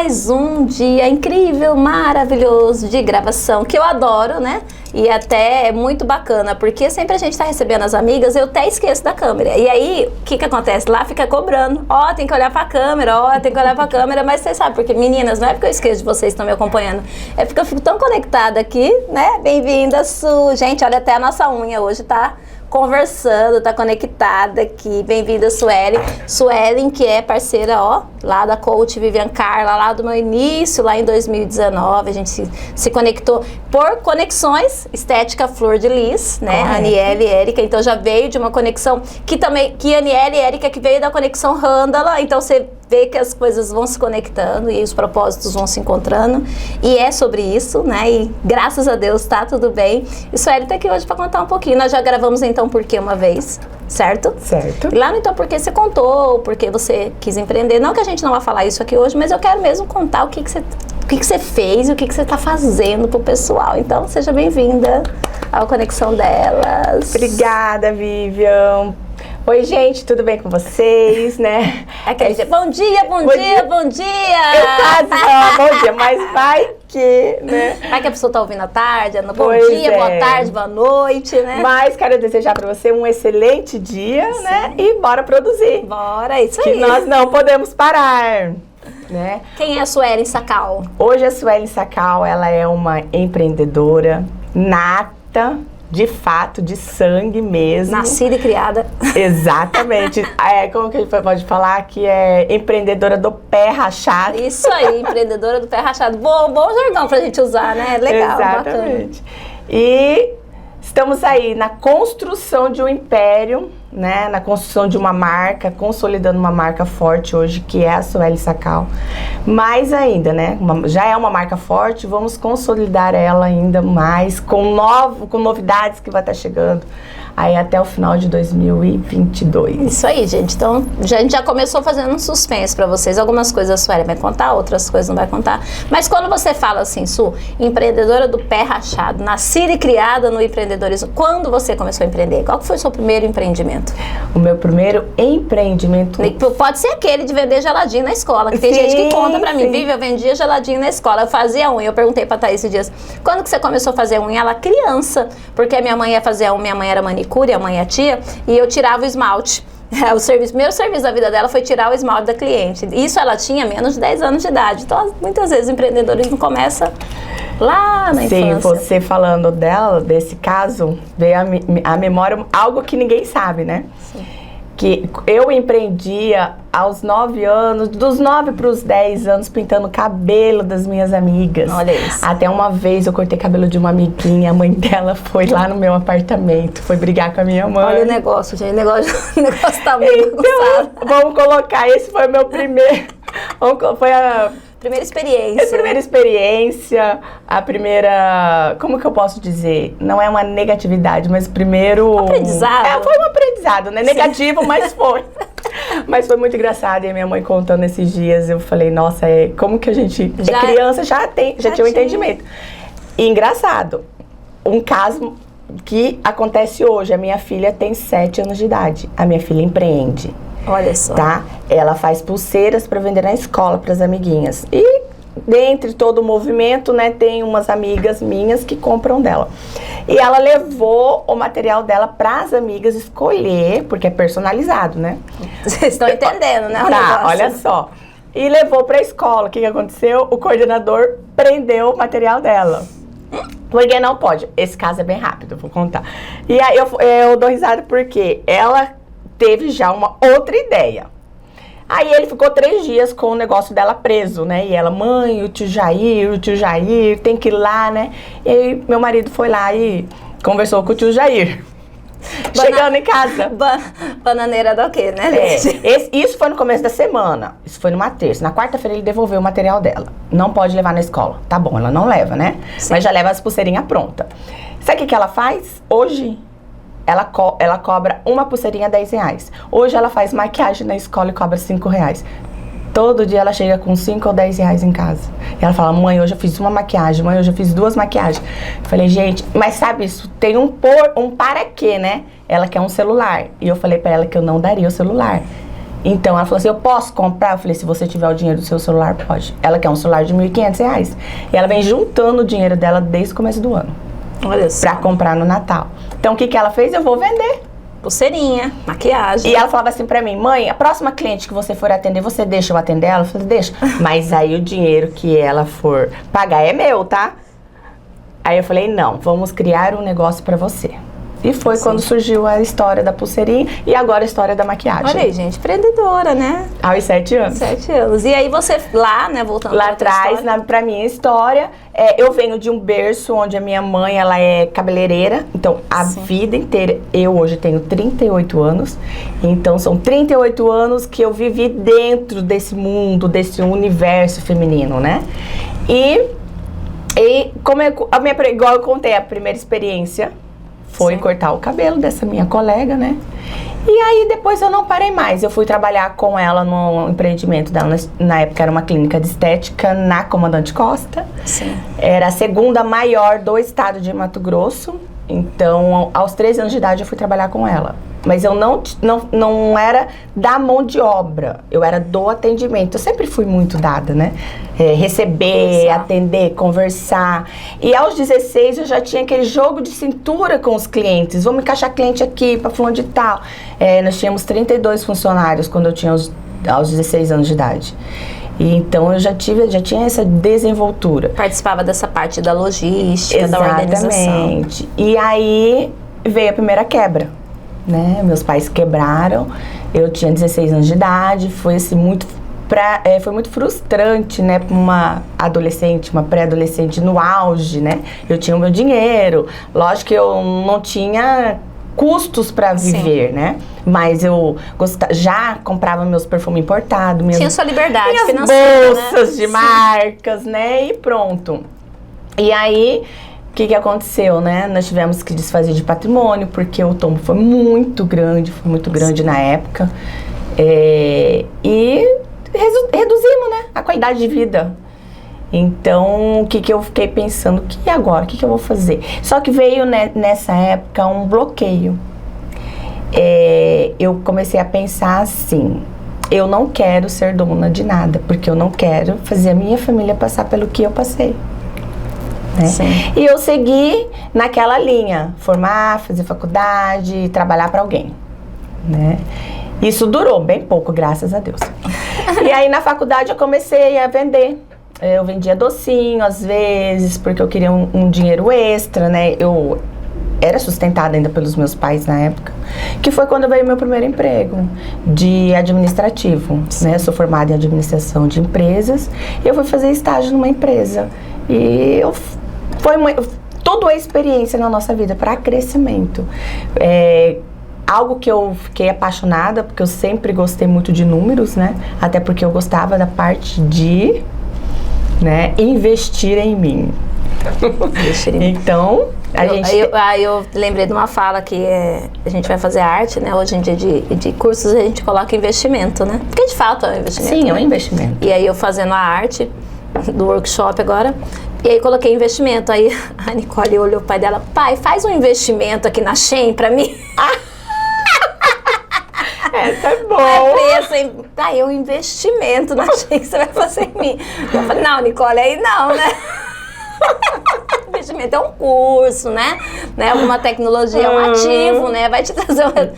mais um dia incrível, maravilhoso de gravação, que eu adoro, né? E até é muito bacana, porque sempre a gente tá recebendo as amigas, eu até esqueço da câmera. E aí, o que acontece? Lá fica cobrando. Ó, tem que olhar pra câmera, ó, tem que olhar pra câmera. Mas vocês sabem, porque meninas, não é porque eu esqueço de vocês que estão me acompanhando. É porque eu fico tão conectada aqui, né? Bem-vinda, Su. Gente, olha, até a nossa unha hoje tá conversando, tá conectada aqui. Bem-vinda, Suelen. Suelen, que é parceira, ó, lá da Coach Vivian Carla, lá do meu início, lá em 2019. A gente se conectou por conexões, Estética Flor de Lis, né? Aniele e Érica. Então já veio de uma conexão que Aniele e Érica que veio da conexão Randala. Então você vê que as coisas vão se conectando e os propósitos vão se encontrando. E é sobre isso, né? E graças a Deus tá tudo bem. E Suelen tá aqui hoje para contar um pouquinho. Nós já gravamos Então Por Quê uma vez, certo? Certo. E lá no Então Por Quê você contou, porque você quis empreender. Não que a gente não vai falar isso aqui hoje, mas eu quero mesmo contar o que você fez e o que você tá fazendo pro pessoal. Então, seja bem-vinda ao Conexão Delas. Obrigada, Vivian. Oi, gente, tudo bem com vocês, né? Bom dia, bom dia, bom dia! Eu quase bom dia, mas vai que, né? Vai que a pessoa tá ouvindo à tarde, bom Pois dia, é. boa tarde, boa noite, né? Mas quero desejar para você um excelente dia, Sim. né? E bora produzir. Bora, isso Que aí. nós não podemos parar, né? Quem é a Suelen Sacal? Hoje a Suelen Sacal, ela é uma empreendedora nata, de fato, de sangue mesmo. Nascida e criada. Exatamente. Como que a gente pode falar? Que é empreendedora do pé rachado. Isso aí, empreendedora do pé rachado. Bom jargão pra gente usar, né? Legal, Exatamente. E estamos aí na construção de um império, né? Na construção de uma marca, consolidando uma marca forte hoje, que é a Suelen Sacal. Mais ainda, né? Já é uma marca forte, vamos consolidar ela ainda mais com novidades que vai estar chegando aí até o final de 2022. Isso aí, gente. Então, a gente já começou fazendo um suspense pra vocês. Algumas coisas a Suelen vai contar, outras coisas não vai contar. Mas quando você fala assim, Su, empreendedora do pé rachado, nascida e criada no empreendedorismo, quando você começou a empreender? Qual que foi o seu primeiro empreendimento? O meu primeiro empreendimento... Pode ser aquele de vender geladinho na escola, que tem gente que conta pra mim, Vivi, eu vendia geladinho na escola, eu fazia unha. Eu perguntei pra Thaís esses dias, quando que você começou a fazer unha? Ela, criança, porque a minha mãe ia fazer unha, minha mãe era manicure, a mãe é tia, e eu tirava o esmalte. Primeiro serviço da vida dela foi tirar o esmalte da cliente. Isso ela tinha menos de 10 anos de idade. Então, muitas vezes o empreendedorismo começa lá na infância. Sim, você falando dela, desse caso, veio a memória, algo que ninguém sabe, né? Sim. Que eu empreendia aos 9 anos, dos 9 para os 10 anos, pintando o cabelo das minhas amigas. Olha isso. Até uma vez eu cortei cabelo de uma amiguinha, a mãe dela foi lá no meu apartamento, foi brigar com a minha mãe. Olha o negócio, gente, o negócio tá muito bagunçado. Vamos colocar, esse foi o meu primeiro, foi a... Primeira experiência. A primeira experiência, a primeira... Como que eu posso dizer? Não é uma negatividade, mas o primeiro... Aprendizado. Foi um aprendizado, né? Negativo, mas foi. Mas foi muito engraçado. E a minha mãe contando esses dias, eu falei, nossa, como que a gente... é criança, já tinha um entendimento. E engraçado, um caso que acontece hoje. A minha filha tem 7 anos de idade. A minha filha empreende. Olha só. Tá? Ela faz pulseiras para vender na escola para as amiguinhas. E dentre todo o movimento, né, tem umas amigas minhas que compram dela. E ela levou o material dela para as amigas escolher, porque é personalizado, né? Vocês estão entendendo, né? Tá, olha só. E levou para a escola. O que aconteceu? O coordenador prendeu o material dela. Porque não pode. Esse caso é bem rápido, vou contar. E aí eu dou risada porque ela teve já uma outra ideia. Aí ele ficou 3 dias com o negócio dela preso, né? E ela, mãe, o tio Jair, tem que ir lá, né? E aí meu marido foi lá e conversou com o tio Jair. Chegando em casa. Bananeira do quê, né? Isso foi no começo da semana. Isso foi numa terça. Na quarta-feira ele devolveu o material dela. Não pode levar na escola. Tá bom, ela não leva, né? Sim. Mas já leva as pulseirinhas prontas. Sabe o que ela faz? Hoje... Ela cobra uma pulseirinha R$10. Hoje ela faz maquiagem na escola e cobra R$5. Todo dia ela chega com 5 ou 10 reais em casa. E ela fala, mãe, hoje eu fiz uma maquiagem, mãe, hoje eu fiz 2 maquiagens. Eu falei, gente, mas sabe isso? Tem um para quê, né? Ela quer um celular. E eu falei pra ela que eu não daria o celular. Então ela falou assim, eu posso comprar? Eu falei, se você tiver o dinheiro do seu celular, pode. Ela quer um celular de R$1.500. E ela vem juntando o dinheiro dela desde o começo do ano. Olha só. Pra comprar no Natal. Então o que ela fez? Eu vou vender. Pulseirinha, maquiagem. E ela falava assim pra mim, mãe, a próxima cliente que você for atender, você deixa eu atender ela? Eu falei, deixa. Mas aí o dinheiro que ela for pagar é meu, tá? Aí eu falei, não, vamos criar um negócio pra você. E foi quando surgiu a história da pulseirinha e agora a história da maquiagem. Olha aí, gente, empreendedora, né? Aos 7 anos. 7 anos. E aí você lá, né, voltando lá atrás, pra minha história, eu venho de um berço onde a minha mãe, ela é cabeleireira. Então, a vida inteira, eu hoje tenho 38 anos. Então, são 38 anos que eu vivi dentro desse mundo, desse universo feminino, né? E como igual eu contei, a primeira experiência foi cortar o cabelo dessa minha colega, né? E aí depois eu não parei mais. Eu fui trabalhar com ela no empreendimento dela. Na época era uma clínica de estética na Comandante Costa. Sim. Era a segunda maior do estado de Mato Grosso. Então, aos 13 anos de idade eu fui trabalhar com ela. Mas eu não era da mão de obra, eu era do atendimento. Eu sempre fui muito dada, né? Receber, atender, conversar. E aos 16 eu já tinha aquele jogo de cintura com os clientes. Vamos encaixar cliente aqui, para fulano de tal. Nós tínhamos 32 funcionários quando eu tinha aos 16 anos de idade. E então eu já tinha essa desenvoltura. Participava dessa parte da logística, da organização. Exatamente. E aí veio a primeira quebra. Né? Meus pais quebraram, eu tinha 16 anos de idade, foi assim, foi muito frustrante, né, para uma adolescente, uma pré-adolescente no auge, né? Eu tinha o meu dinheiro, lógico que eu não tinha custos para viver, né? Mas eu já comprava meus perfumes importados, tinha sua liberdade minhas financeira, bolsas de marcas, né? E pronto. E aí o que aconteceu, né? Nós tivemos que desfazer de patrimônio, porque o tombo foi muito grande na época. E reduzimos, né? A qualidade de vida. Então, o que eu fiquei pensando? E agora? O que eu vou fazer? Só que veio, né, nessa época um bloqueio. Eu comecei a pensar assim, eu não quero ser dona de nada, porque eu não quero fazer a minha família passar pelo que eu passei. Né? E eu segui naquela linha, formar, fazer faculdade, trabalhar para alguém, né? Isso durou bem pouco, graças a Deus. E aí na faculdade eu comecei a vender. Eu vendia docinho às vezes, porque eu queria um dinheiro extra, né? Eu era sustentada ainda pelos meus pais na época, que foi quando veio meu primeiro emprego de administrativo, né? Eu sou formada em administração de empresas e eu fui fazer estágio numa empresa. E foi toda a experiência na nossa vida para crescimento. Algo que eu fiquei apaixonada, porque eu sempre gostei muito de números, né? Até porque eu gostava da parte de, né, investir em mim. Então, eu lembrei de uma fala que a gente vai fazer arte, né? Hoje em dia de cursos a gente coloca investimento, né? Porque de fato é um investimento. Sim, é um investimento. E aí eu fazendo a arte do workshop agora, e aí coloquei investimento. Aí a Nicole olhou o pai dela, pai, faz um investimento aqui na Shein pra mim. Essa é bom. Aí um investimento na Shein que você vai fazer em mim. Eu falei, não, Nicole, aí não, né? Investimento é um curso, né? Alguma tecnologia, é um ativo, né? Vai te trazer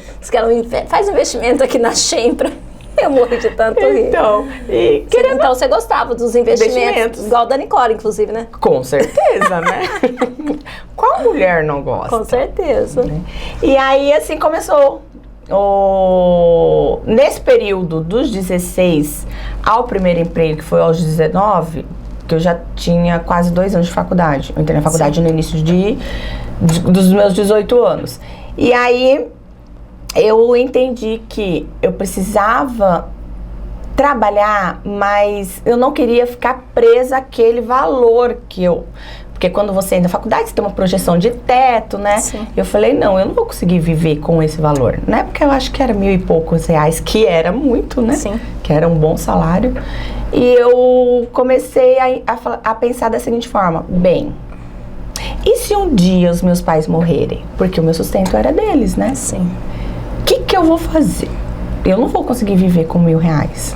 faz investimento aqui na Shein pra mim. Eu morri de tanto rir. Então, então você gostava dos investimentos, igual da Nicole, inclusive, né? Com certeza, né? Qual mulher não gosta? Com certeza. Né? E aí, assim, começou. Nesse período dos 16 ao primeiro emprego, que foi aos 19, que eu já tinha quase 2 anos de faculdade. Eu entrei na faculdade no início dos meus 18 anos. E aí eu entendi que eu precisava trabalhar, mas eu não queria ficar presa àquele valor que eu... Porque quando você entra na faculdade, você tem uma projeção de teto, né? Sim. Eu falei, não, eu não vou conseguir viver com esse valor. Na época eu acho que era R$1.000 e poucos, que era muito, né? Sim. Que era um bom salário. E eu comecei a pensar da seguinte forma, bem... E se um dia os meus pais morrerem? Porque o meu sustento era deles, né? Sim. O que eu vou fazer? eu não vou conseguir viver com R$ 1.000.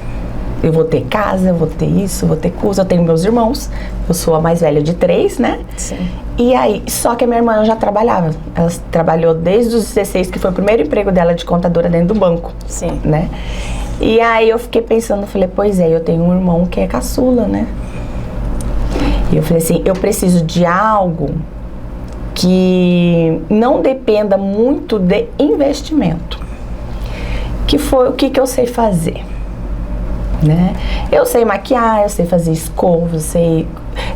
Eu vou ter casa, eu vou ter isso, vou ter curso, eu tenho meus irmãos. Eu sou a mais velha de 3, né? Sim. E aí, só que a minha irmã já trabalhava. Ela trabalhou desde os 16, que foi o primeiro emprego dela de contadora dentro do banco. Sim. Né? E aí eu fiquei pensando, falei, pois é, eu tenho um irmão que é caçula, né? E eu falei assim, eu preciso de algo que não dependa muito de investimento. Que foi o que eu sei fazer, né? Eu sei maquiar, eu sei fazer escova, eu sei...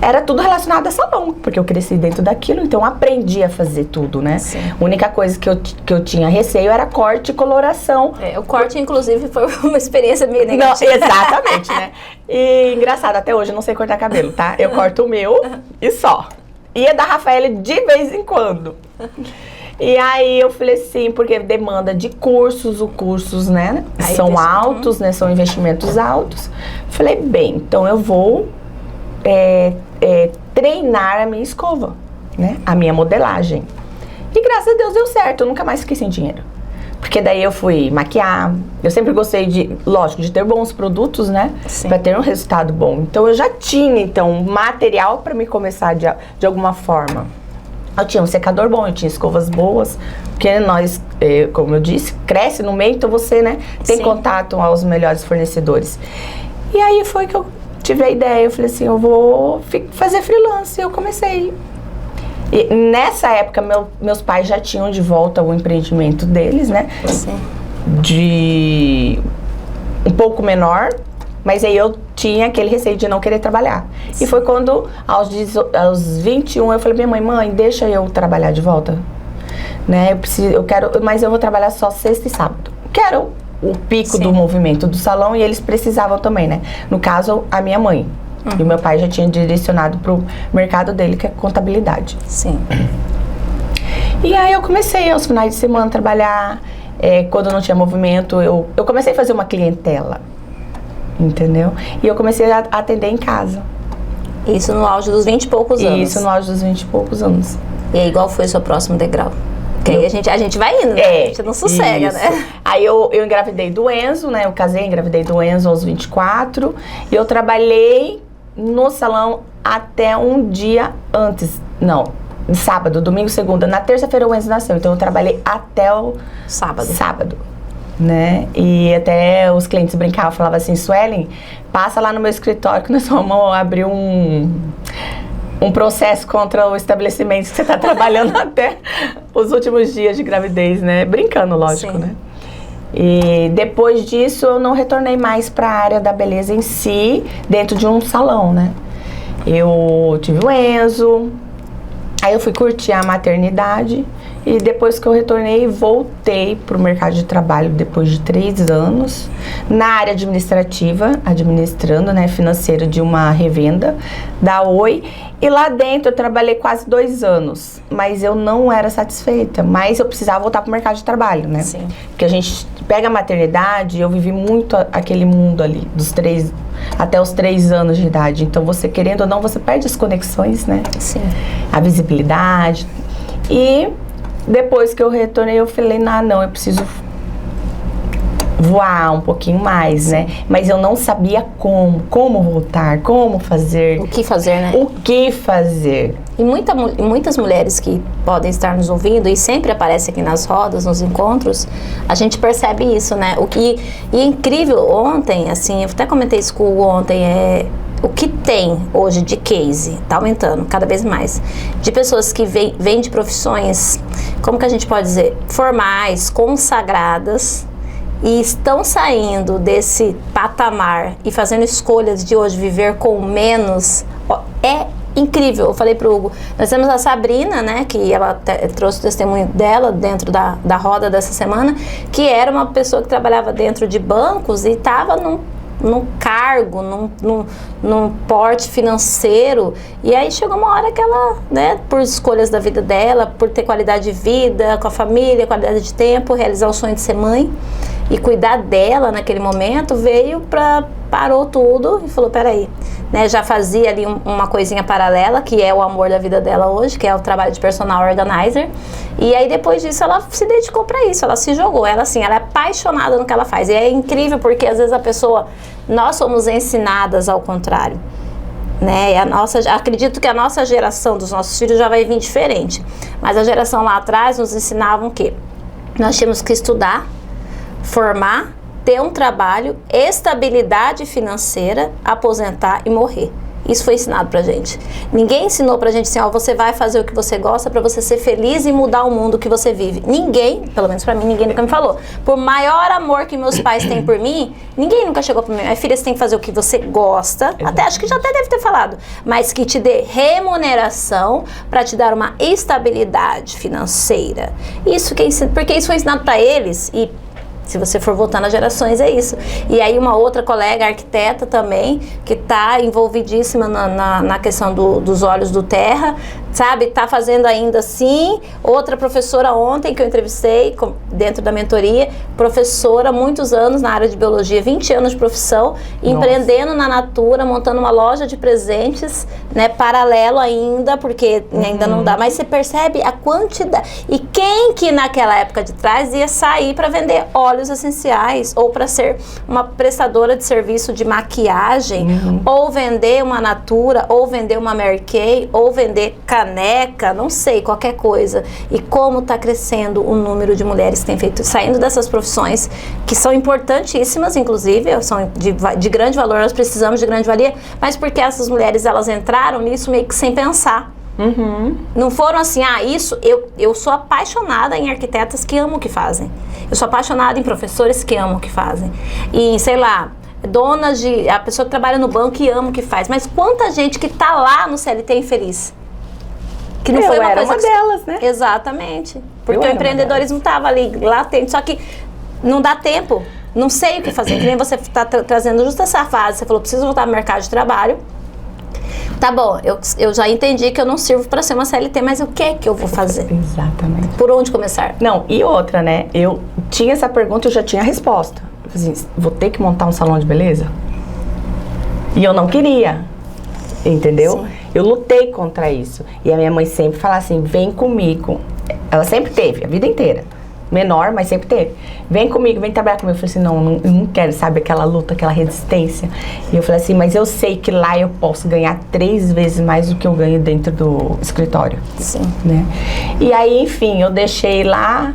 Era tudo relacionado a salão, porque eu cresci dentro daquilo, então eu aprendi a fazer tudo, né? Sim. A única coisa que eu tinha receio era corte e coloração. O corte, inclusive, foi uma experiência meio negativa. Não, exatamente, né? E engraçado, até hoje eu não sei cortar cabelo, tá? Eu corto o meu e só. E é da Rafaela de vez em quando. E aí eu falei assim, porque demanda de cursos, os cursos, né? Aí são altos, né? São investimentos altos. Falei, bem, então eu vou treinar a minha escova, né? A minha modelagem. E graças a Deus deu certo, eu nunca mais fiquei sem dinheiro. Porque daí eu fui maquiar, eu sempre gostei de, lógico, de ter bons produtos, né? Sim. Pra ter um resultado bom. Então eu já tinha, então, material pra me começar de alguma forma. Eu tinha um secador bom, eu tinha escovas boas, porque nós, como eu disse, cresce no meio, então você, né, tem Sim. contato aos melhores fornecedores. E aí foi que eu tive a ideia, eu falei assim, eu vou fazer freelance, e eu comecei. E nessa época, meus pais já tinham de volta o empreendimento deles, né? Sim. De um pouco menor, mas aí eu tinha aquele receio de não querer trabalhar. Sim. E foi quando, aos 21, eu falei, mãe, deixa eu trabalhar de volta. Né? Eu quero, mas eu vou trabalhar só sexta e sábado. Quero o pico Sim. do movimento do salão e eles precisavam também, né? No caso, a minha mãe. E o meu pai já tinha direcionado pro mercado dele, que é contabilidade. Sim. E aí eu comecei aos finais de semana a trabalhar. Quando não tinha movimento, eu comecei a fazer uma clientela. Entendeu? E eu comecei a atender em casa. Isso no auge dos 20 e poucos anos. Isso no auge dos 20 e poucos anos. E aí, qual foi o seu próximo degrau? Porque aí a gente vai indo, né? A gente não sossega, isso. né? Aí eu engravidei do Enzo, né? Eu casei, engravidei do Enzo aos 24. E eu trabalhei no salão até um dia antes. Não, sábado, domingo, segunda. Na terça-feira o Enzo nasceu. Então eu trabalhei até o sábado. Né? E até os clientes brincavam, falavam assim, Suelen, passa lá no meu escritório que nós vamos abrir um processo contra o estabelecimento que você está trabalhando até os últimos dias de gravidez, né? Brincando, lógico, Sim. né? E depois disso eu não retornei mais para a área da beleza em si, dentro de um salão, né? Eu tive o Enzo, aí eu fui curtir a maternidade e depois que eu retornei, voltei para o mercado de trabalho depois de 3 anos, na área administrativa, administrando, né, financeiro de uma revenda da Oi. E lá dentro eu trabalhei quase 2 anos, mas eu não era satisfeita, mas eu precisava voltar para o mercado de trabalho, né? Sim. Porque a gente pega a maternidade, eu vivi muito aquele mundo ali, até os 3 anos de idade. Então você, querendo ou não, você perde as conexões, né? Sim. A visibilidade. E depois que eu retornei, eu falei, não, eu preciso voar um pouquinho mais, né? Mas eu não sabia como voltar, como fazer. O que fazer, né? O que fazer. E muitas mulheres que podem estar nos ouvindo e sempre aparecem aqui nas rodas, nos encontros, a gente percebe isso, né? E é incrível, ontem, assim, eu até comentei isso com o ontem, o que tem hoje de case, tá aumentando cada vez mais, de pessoas que vêm de profissões, como que a gente pode dizer, formais, consagradas, e estão saindo desse patamar e fazendo escolhas de hoje viver com menos, é incrível. Eu falei pro Hugo, nós temos a Sabrina, né, que ela trouxe o testemunho dela dentro da roda dessa semana, que era uma pessoa que trabalhava dentro de bancos e estava num cargo, num porte financeiro, e aí chegou uma hora que ela, né, por escolhas da vida dela, por ter qualidade de vida com a família, qualidade de tempo, realizar o sonho de ser mãe e cuidar dela naquele momento, parou tudo e falou, peraí, né, já fazia ali uma coisinha paralela, que é o amor da vida dela hoje, que é o trabalho de personal organizer. E aí depois disso ela se dedicou para isso, ela se jogou, ela assim, ela é apaixonada no que ela faz. E é incrível porque às vezes a pessoa, nós somos ensinadas ao contrário, né? Acredito que a nossa geração dos nossos filhos já vai vir diferente, mas a geração lá atrás nos ensinava o quê? Nós tínhamos que estudar, formar, ter um trabalho, estabilidade financeira, aposentar e morrer. Isso foi ensinado pra gente. Ninguém ensinou pra gente assim, ó, você vai fazer o que você gosta pra você ser feliz e mudar o mundo que você vive. Ninguém, pelo menos pra mim, ninguém nunca me falou. Por maior amor que meus pais têm por mim, ninguém nunca chegou pra mim. Minha filha, você tem que fazer o que você gosta, até acho que já até deve ter falado, mas que te dê remuneração pra te dar uma estabilidade financeira. Isso que porque isso foi ensinado pra eles e se você for voltando às gerações, é isso. E aí uma outra colega, arquiteta também, que está envolvidíssima na questão dos olhos do terra, sabe? Está fazendo ainda assim. Outra professora ontem que eu entrevistei, dentro da mentoria, professora, muitos anos na área de biologia, 20 anos de profissão, empreendendo na Natura, montando uma loja de presentes, né? Paralelo ainda, porque ainda não dá. Mas você percebe a quantidade. E quem que naquela época de trás ia sair para vender óleos essenciais, ou para ser uma prestadora de serviço de maquiagem, ou vender uma Natura, ou vender uma Mary Kay, ou vender caneca, não sei, qualquer coisa. E como está crescendo o número de mulheres que têm feito, saindo dessas profissões, que são importantíssimas, inclusive, são de grande valor, nós precisamos de grande valia, mas porque essas mulheres, elas entraram nisso meio que sem pensar. Não foram assim, eu sou apaixonada em arquitetas que amam o que fazem. Eu sou apaixonada em professores que amam o que fazem. E, sei lá, a pessoa que trabalha no banco e ama o que faz. Mas quanta gente que tá lá no CLT infeliz? Que não foi uma coisa delas, né? Exatamente. Porque o empreendedorismo estava ali, latente. Só que não dá tempo. Não sei o que fazer. Que nem você está trazendo justo essa fase. Você falou, preciso voltar ao mercado de trabalho. Tá bom, eu já entendi que eu não sirvo para ser uma CLT, mas o que é que eu vou fazer? Exatamente. Por onde começar? Não, e outra, né? Eu tinha essa pergunta, eu já tinha a resposta. Eu falei assim, vou ter que montar um salão de beleza? E eu não queria, entendeu? Sim. Eu lutei contra isso. E a minha mãe sempre falava assim, vem comigo. Ela sempre teve, a vida inteira. Menor, mas sempre teve. Vem comigo, vem trabalhar comigo. Eu falei assim, eu não quero, sabe, aquela luta, aquela resistência. E eu falei assim, mas eu sei que lá eu posso ganhar 3 vezes mais do que eu ganho dentro do escritório. Sim. Né? E aí, enfim, eu deixei lá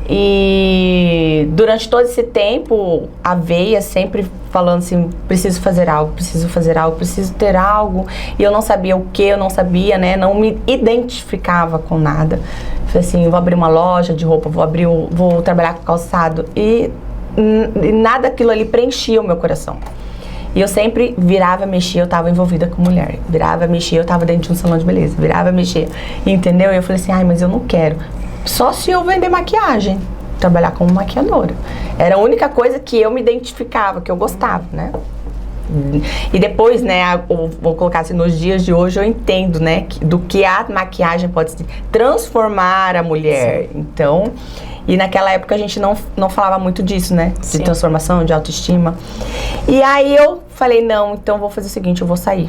e durante todo esse tempo, a veia sempre falando assim, preciso fazer algo, preciso ter algo. E eu não sabia o que, eu não sabia, né? Não me identificava com nada. Falei assim, vou abrir uma loja de roupa, vou trabalhar com calçado. E nada daquilo ali preenchia o meu coração. E eu sempre virava, mexia, eu estava envolvida com mulher. Virava, mexia, eu estava dentro de um salão de beleza. Virava, mexia, entendeu? E eu falei assim, mas eu não quero. Só se eu vender maquiagem, trabalhar como maquiadora. Era a única coisa que eu me identificava, que eu gostava, né? E depois, né, vou colocar assim, nos dias de hoje eu entendo, né, do que a maquiagem pode transformar a mulher. Sim. Então, e naquela época a gente não falava muito disso, né? De transformação, de autoestima. E aí eu falei, não, então vou fazer o seguinte, eu vou sair.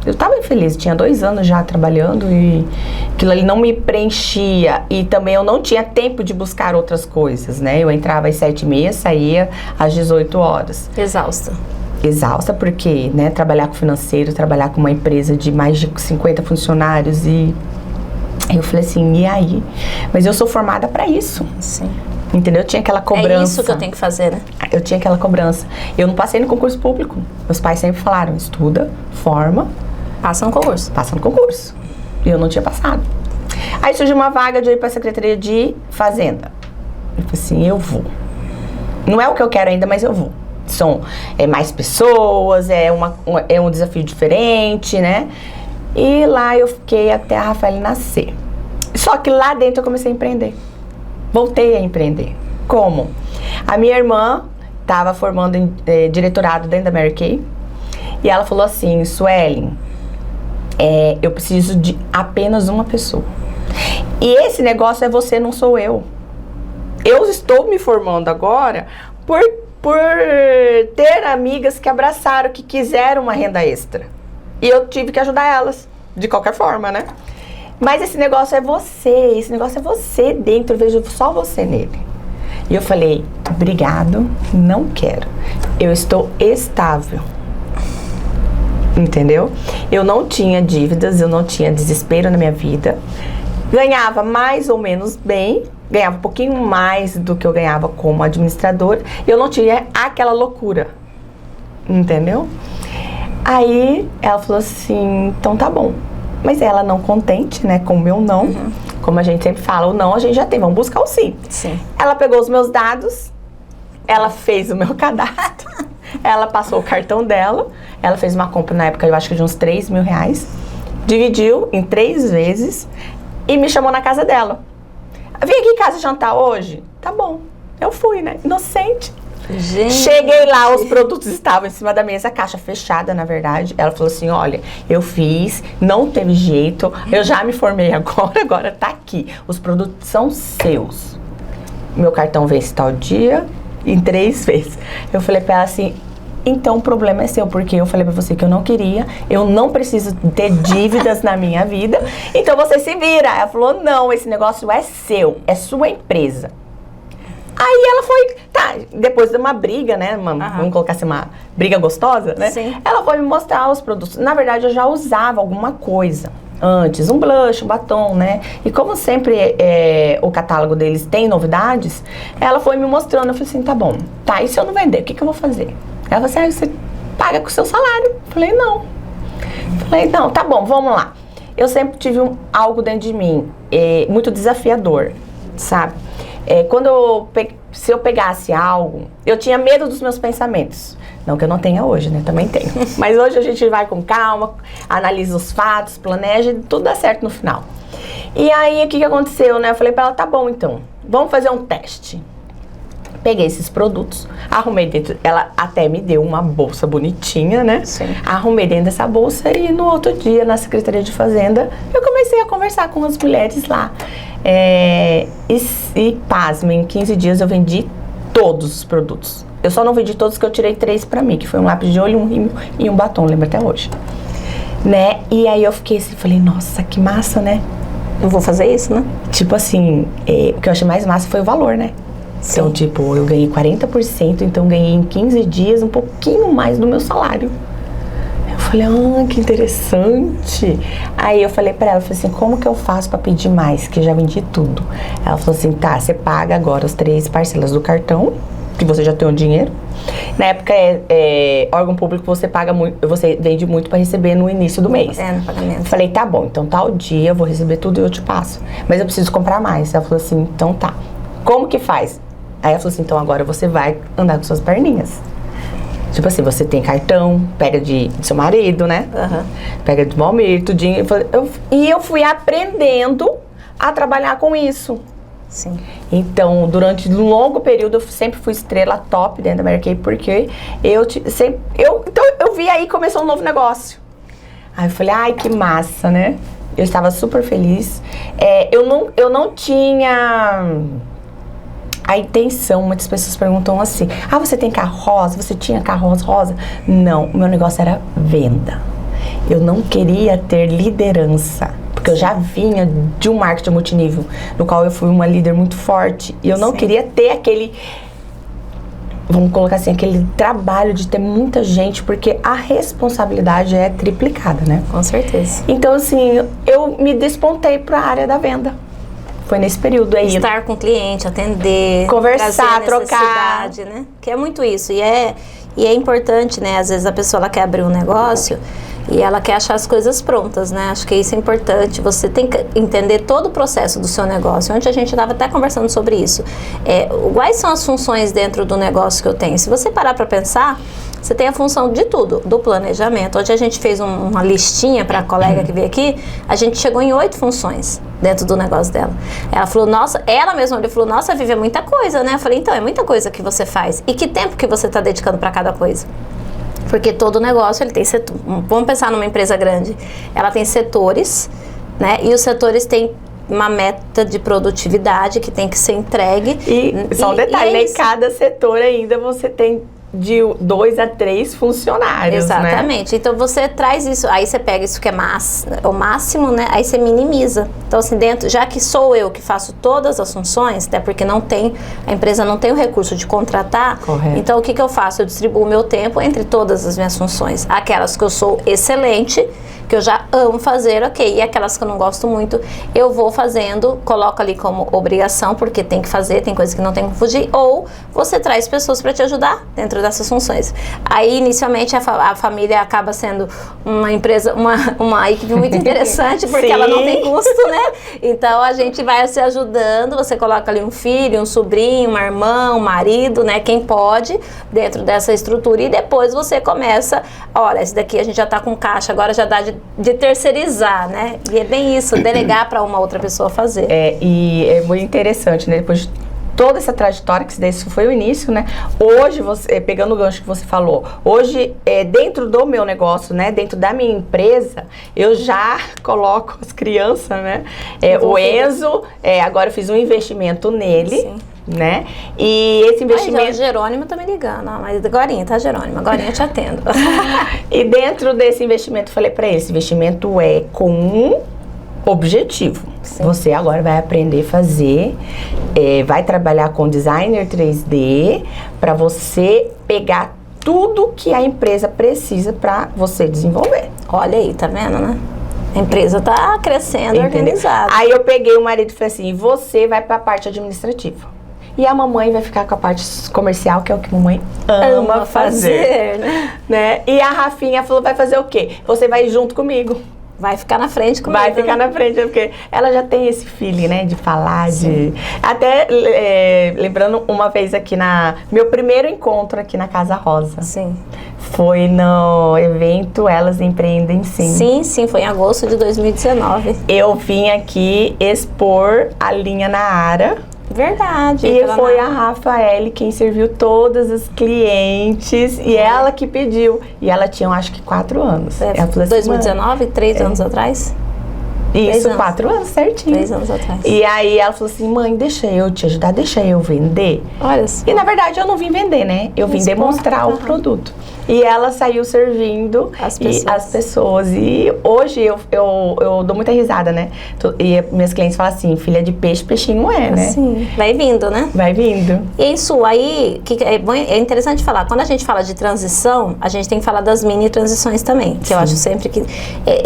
Eu estava infeliz, tinha 2 anos já trabalhando e aquilo ali não me preenchia. E também eu não tinha tempo de buscar outras coisas, né? Eu entrava às 7h30, saía às 18 horas. Exausta porque, né, trabalhar com financeiro, trabalhar com uma empresa de mais de 50 funcionários e eu falei assim, e aí? Mas eu sou formada para isso. Sim. Entendeu? Eu tinha aquela cobrança. É isso que eu tenho que fazer, né? Eu tinha aquela cobrança. Eu não passei no concurso público. Meus pais sempre falaram, estuda, forma. Passa no concurso. Passa no concurso. E eu não tinha passado. Aí surgiu uma vaga de eu ir para a Secretaria de Fazenda. Eu falei assim, eu vou. Não é o que eu quero ainda, mas eu vou. São mais pessoas, é um desafio diferente, né? E lá eu fiquei até a Rafaela nascer. Só que lá dentro eu comecei a empreender. Voltei a empreender. Como? A minha irmã estava formando em diretorado dentro da Mary Kay. E ela falou assim, Suelen, eu preciso de apenas uma pessoa. E esse negócio é você, não sou eu. Eu estou me formando agora por ter amigas que abraçaram, que quiseram uma renda extra. E eu tive que ajudar elas, de qualquer forma, né? Mas esse negócio é você dentro, eu vejo só você nele. E eu falei, obrigado, não quero. Eu estou estável. Entendeu? Eu não tinha dívidas, eu não tinha desespero na minha vida. Ganhava mais ou menos bem, ganhava um pouquinho mais do que eu ganhava como administradora. Eu não tinha aquela loucura, entendeu? Aí ela falou assim, então tá bom. Mas ela não contente, né, com o meu não, como a gente sempre fala, o não a gente já tem, vamos buscar o sim. Sim. Ela pegou os meus dados, ela fez o meu cadastro, ela passou o cartão dela, ela fez uma compra na época, eu acho que de uns 3 mil reais, dividiu em 3 vezes e me chamou na casa dela. Vem aqui em casa jantar hoje? Tá bom. Eu fui, né? Inocente. Gente. Cheguei lá, os produtos estavam em cima da mesa, a caixa fechada, na verdade. Ela falou assim, olha, eu fiz, não teve jeito, eu já me formei agora tá aqui. Os produtos são seus. Meu cartão vence tal dia, em 3 vezes. Eu falei pra ela assim, então o problema é seu, porque eu falei pra você que eu não queria, eu não preciso ter dívidas na minha vida, então você se vira. Ela falou, não, esse negócio é seu, é sua empresa. Aí ela foi, tá, depois de uma briga, né, vamos colocar assim, uma briga gostosa, né? Sim. Ela foi me mostrar os produtos. Na verdade, eu já usava alguma coisa antes, um blush, um batom, né? E como sempre o catálogo deles tem novidades, ela foi me mostrando, eu falei assim, tá bom, tá, e se eu não vender, o que eu vou fazer? Ela falou assim, você paga com o seu salário. Eu falei, não. Falei, não, tá bom, vamos lá. Eu sempre tive algo dentro de mim, muito desafiador, sabe? Se eu pegasse algo, eu tinha medo dos meus pensamentos. Não que eu não tenha hoje, né? Também tenho. Mas hoje a gente vai com calma, analisa os fatos, planeja e tudo dá certo no final. E aí, o que aconteceu, né? Eu falei pra ela, tá bom então, vamos fazer um teste. Peguei esses produtos, arrumei dentro, ela até me deu uma bolsa bonitinha, né? Sim. Arrumei dentro dessa bolsa e no outro dia, na Secretaria de Fazenda, eu comecei a conversar com as mulheres lá. E pasmem, em 15 dias eu vendi todos os produtos. Eu só não vendi todos, que eu tirei 3 pra mim, que foi um lápis de olho, um rímel e um batom, lembro até hoje. Né? E aí eu fiquei assim, falei, nossa, que massa, né? Eu vou fazer isso, né? Tipo assim, o que eu achei mais massa foi o valor, né? Sim. Então, tipo, eu ganhei 40%, então ganhei em 15 dias um pouquinho mais do meu salário. Eu falei, que interessante. Aí eu falei pra ela, falei assim, como que eu faço pra pedir mais? Que eu já vendi tudo. Ela falou assim, tá, você paga agora as 3 parcelas do cartão, que você já tem o dinheiro. Na época, órgão público, você paga muito, você vende muito pra receber no início do mês. No pagamento. Falei, tá bom, então tal dia eu vou receber tudo e eu te passo. Mas eu preciso comprar mais. Ela falou assim, então tá. Como que faz? Aí ela falou assim, então agora você vai andar com suas perninhas. Tipo assim, você tem cartão, pega de seu marido, né? Pega do Valmir, tudinho. E eu fui aprendendo a trabalhar com isso. Sim. Então, durante um longo período, eu sempre fui estrela top dentro da Mary Kay, porque então eu vi aí, começou um novo negócio. Aí eu falei, ai, que massa, né? Eu estava super feliz. Eu não tinha a intenção, muitas pessoas perguntam assim, você tem carro rosa? Você tinha carro rosa? Não, o meu negócio era venda. Eu não queria ter liderança, porque eu já vinha de um marketing multinível, no qual eu fui uma líder muito forte, e eu não queria ter aquele, vamos colocar assim, aquele trabalho de ter muita gente, porque a responsabilidade é triplicada, né? Com certeza. Então, assim, eu me despontei para a área da venda. Foi nesse período aí. Estar com o cliente, atender, conversar, trocar, né? Que é muito isso. E é importante, né? Às vezes a pessoa ela quer abrir um negócio e ela quer achar as coisas prontas, né? Acho que isso é importante. Você tem que entender todo o processo do seu negócio. Ontem a gente estava até conversando sobre isso. Quais são as funções dentro do negócio que eu tenho? Se você parar para pensar, você tem a função de tudo, do planejamento. Hoje a gente fez uma listinha para a colega que veio aqui, a gente chegou em 8 funções dentro do negócio dela. Ela falou, ela mesma falou, nossa, Vivi, é muita coisa, né? Eu falei, então, é muita coisa que você faz. E que tempo que você está dedicando para cada coisa? Porque todo negócio, ele tem setor. Vamos pensar numa empresa grande. Ela tem setores, né? E os setores têm uma meta de produtividade que tem que ser entregue. E só um detalhe, né? Em cada setor ainda você tem de 2 a 3 funcionários, exatamente, né? Então você traz isso, aí você pega isso que é o máximo, né? Aí você minimiza. Então assim, já que sou eu que faço todas as funções, até porque a empresa não tem o recurso de contratar, correto. Então o que eu faço? Eu distribuo o meu tempo entre todas as minhas funções. Aquelas que eu sou excelente, que eu já amo fazer, ok. E aquelas que eu não gosto muito, eu vou fazendo, coloco ali como obrigação, porque tem que fazer, tem coisas que não tem que fugir, ou você traz pessoas para te ajudar dentro dessas funções. Aí, inicialmente, a família acaba sendo uma empresa, uma equipe muito interessante, porque ela não tem custo, né? Então, a gente vai se ajudando, você coloca ali um filho, um sobrinho, uma irmã, um marido, né? Quem pode, dentro dessa estrutura, e depois você começa, olha, esse daqui a gente já tá com caixa, agora já dá de terceirizar, né? E é bem isso, delegar para uma outra pessoa fazer. E é muito interessante, né? Depois de toda essa trajetória, que isso foi o início, né? Hoje, pegando o gancho que você falou, hoje, dentro do meu negócio, né? Dentro da minha empresa, eu já coloco as crianças, né? O Enzo, agora eu fiz um investimento nele. Sim. Né? E esse investimento... o Jerônimo tá me ligando, mas agorinha, tá, Jerônimo? Agorinha eu te atendo. E dentro desse investimento, eu falei pra ele, esse investimento é com um objetivo. Sim. Você agora vai aprender a fazer, vai trabalhar com designer 3D, pra você pegar tudo que a empresa precisa pra você desenvolver. Olha aí, tá vendo, né? A empresa tá crescendo, organizada. Aí eu peguei o marido e falei assim, você vai pra parte administrativa. E a mamãe vai ficar com a parte comercial, que é o que a mamãe ama fazer, né? E a Rafinha falou, vai fazer o quê? Você vai junto comigo. Vai ficar na frente comigo. Vai ficar na frente, porque ela já tem esse feeling, né? De falar, sim. Até lembrando uma vez aqui meu primeiro encontro aqui na Casa Rosa. Sim. Foi no evento Elas Empreendem Sim. Sim, foi em agosto de 2019. Eu vim aqui expor a linha Naara. Verdade. E foi a Rafaele quem serviu todas as clientes e ela que pediu. E ela tinha, acho que 4 anos. Ela falou assim, 2019, 3 anos atrás? Isso, 4 anos, certinho. 3 anos atrás. E aí ela falou assim, mãe, deixa eu te ajudar, deixa eu vender. Olha só. E na verdade eu não vim vender, né? Eu vim demonstrar o produto. E ela saiu servindo as pessoas. E hoje eu dou muita risada, né? E minhas clientes falam assim, filha de peixe, peixinho é, né? Sim. Vai vindo, né? Vai vindo. E isso aí, é interessante falar, quando a gente fala de transição, a gente tem que falar das mini transições também. Que eu acho sempre que...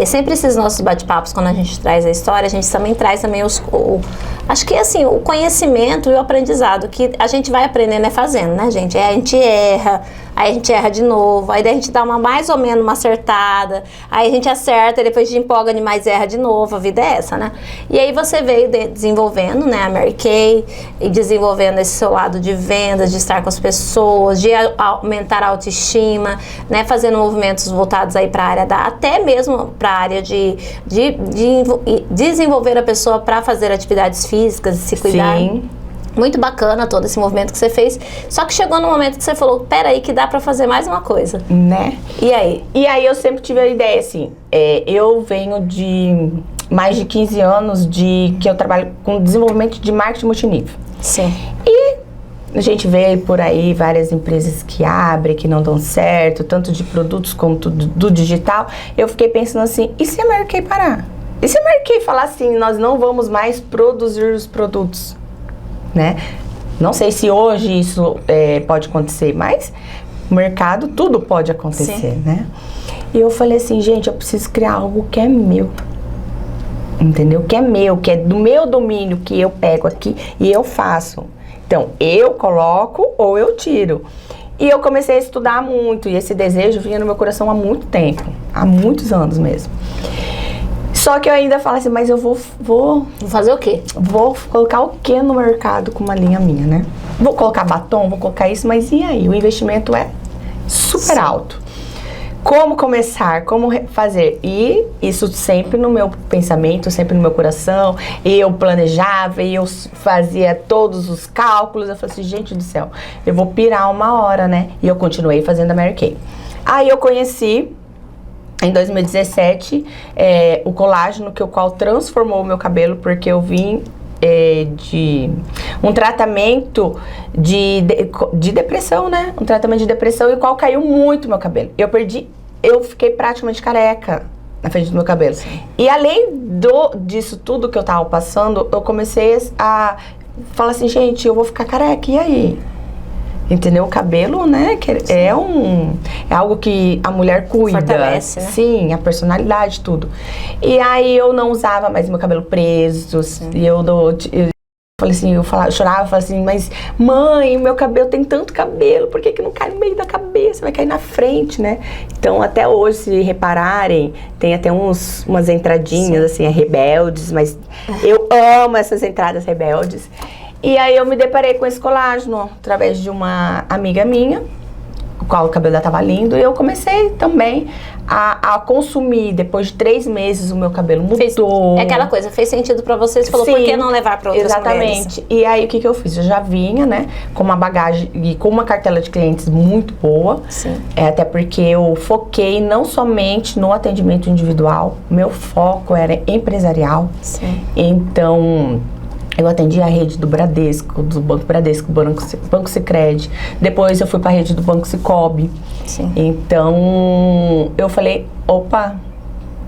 sempre esses nossos bate-papos, quando a gente traz a história, a gente também traz também acho que assim, o conhecimento e o aprendizado, que a gente vai aprendendo fazendo, né, gente? A gente erra, aí a gente erra de novo, aí daí a gente dá mais ou menos uma acertada, aí a gente acerta, depois a gente empolga demais e erra de novo, a vida é essa, né? E aí você veio desenvolvendo, né, a Mary Kay, e desenvolvendo esse seu lado de vendas, de estar com as pessoas, de aumentar a autoestima, né, fazendo movimentos voltados aí para a área até mesmo para a área de desenvolver a pessoa para fazer atividades físicas e se cuidar. Sim. Muito bacana todo esse movimento que você fez. Só que chegou no momento que você falou, peraí, que dá pra fazer mais uma coisa. Né? E aí? E aí eu sempre tive a ideia, assim, eu venho de mais de 15 anos que eu trabalho com desenvolvimento de marketing multinível. Sim. E a gente vê por aí várias empresas que abrem, que não dão certo, tanto de produtos como do digital. Eu fiquei pensando assim, e se a Mary Kay parar? E se a Mary Kay falar assim, nós não vamos mais produzir os produtos? Né? Não sei se hoje isso pode acontecer, mas no mercado tudo pode acontecer, sim, né? E eu falei assim, gente, eu preciso criar algo que é meu, entendeu? Que é meu, que é do meu domínio, que eu pego aqui e eu faço. Então, eu coloco ou eu tiro. E eu comecei a estudar muito, e esse desejo vinha no meu coração há muito tempo, há muitos anos mesmo. Só que eu ainda falo assim, mas eu vou fazer o quê? Vou colocar o quê no mercado com uma linha minha, né? Vou colocar batom, vou colocar isso, mas e aí? O investimento é super alto. Como começar? Como fazer? E isso sempre no meu pensamento, sempre no meu coração. E eu planejava, e eu fazia todos os cálculos. Eu falei assim, gente do céu, eu vou pirar uma hora, né? E eu continuei fazendo a Mary Kay. Aí eu conheci Em 2017, o colágeno, que o qual transformou o meu cabelo, porque eu vim de um tratamento de depressão, né? Um tratamento de depressão, e o qual caiu muito meu cabelo. Eu fiquei praticamente careca na frente do meu cabelo. Sim. E além disso tudo que eu tava passando, eu comecei a falar assim, gente, eu vou ficar careca, e aí? Entendeu? O cabelo, né, que é algo que a mulher cuida. Fortalece, né? Sim, a personalidade, tudo. E aí eu não usava mais meu cabelo preso. Sim. E eu falei assim, eu chorava, falava assim, mas mãe, o meu cabelo tem tanto cabelo, por que não cai no meio da cabeça? Vai cair na frente, né? Então, até hoje, se repararem, tem até umas entradinhas, assim, rebeldes, mas eu amo essas entradas rebeldes. E aí eu me deparei com esse colágeno através de uma amiga minha, o qual o cabelo dela tava lindo, e eu comecei também a consumir. Depois de 3 meses o meu cabelo mudou. É aquela coisa, fez sentido pra você, você falou, sim, por que não levar pra outras exatamente. mulheres? E aí o que eu fiz? Eu já vinha, né, com uma bagagem e com uma cartela de clientes muito boa. Sim. Até porque eu foquei não somente no atendimento individual, meu foco era empresarial. Sim. Então, eu atendi a rede do Bradesco, do Banco Bradesco, Banco Sicredi. Depois eu fui para a rede do Banco Cicobi. Sim. Então, eu falei, opa,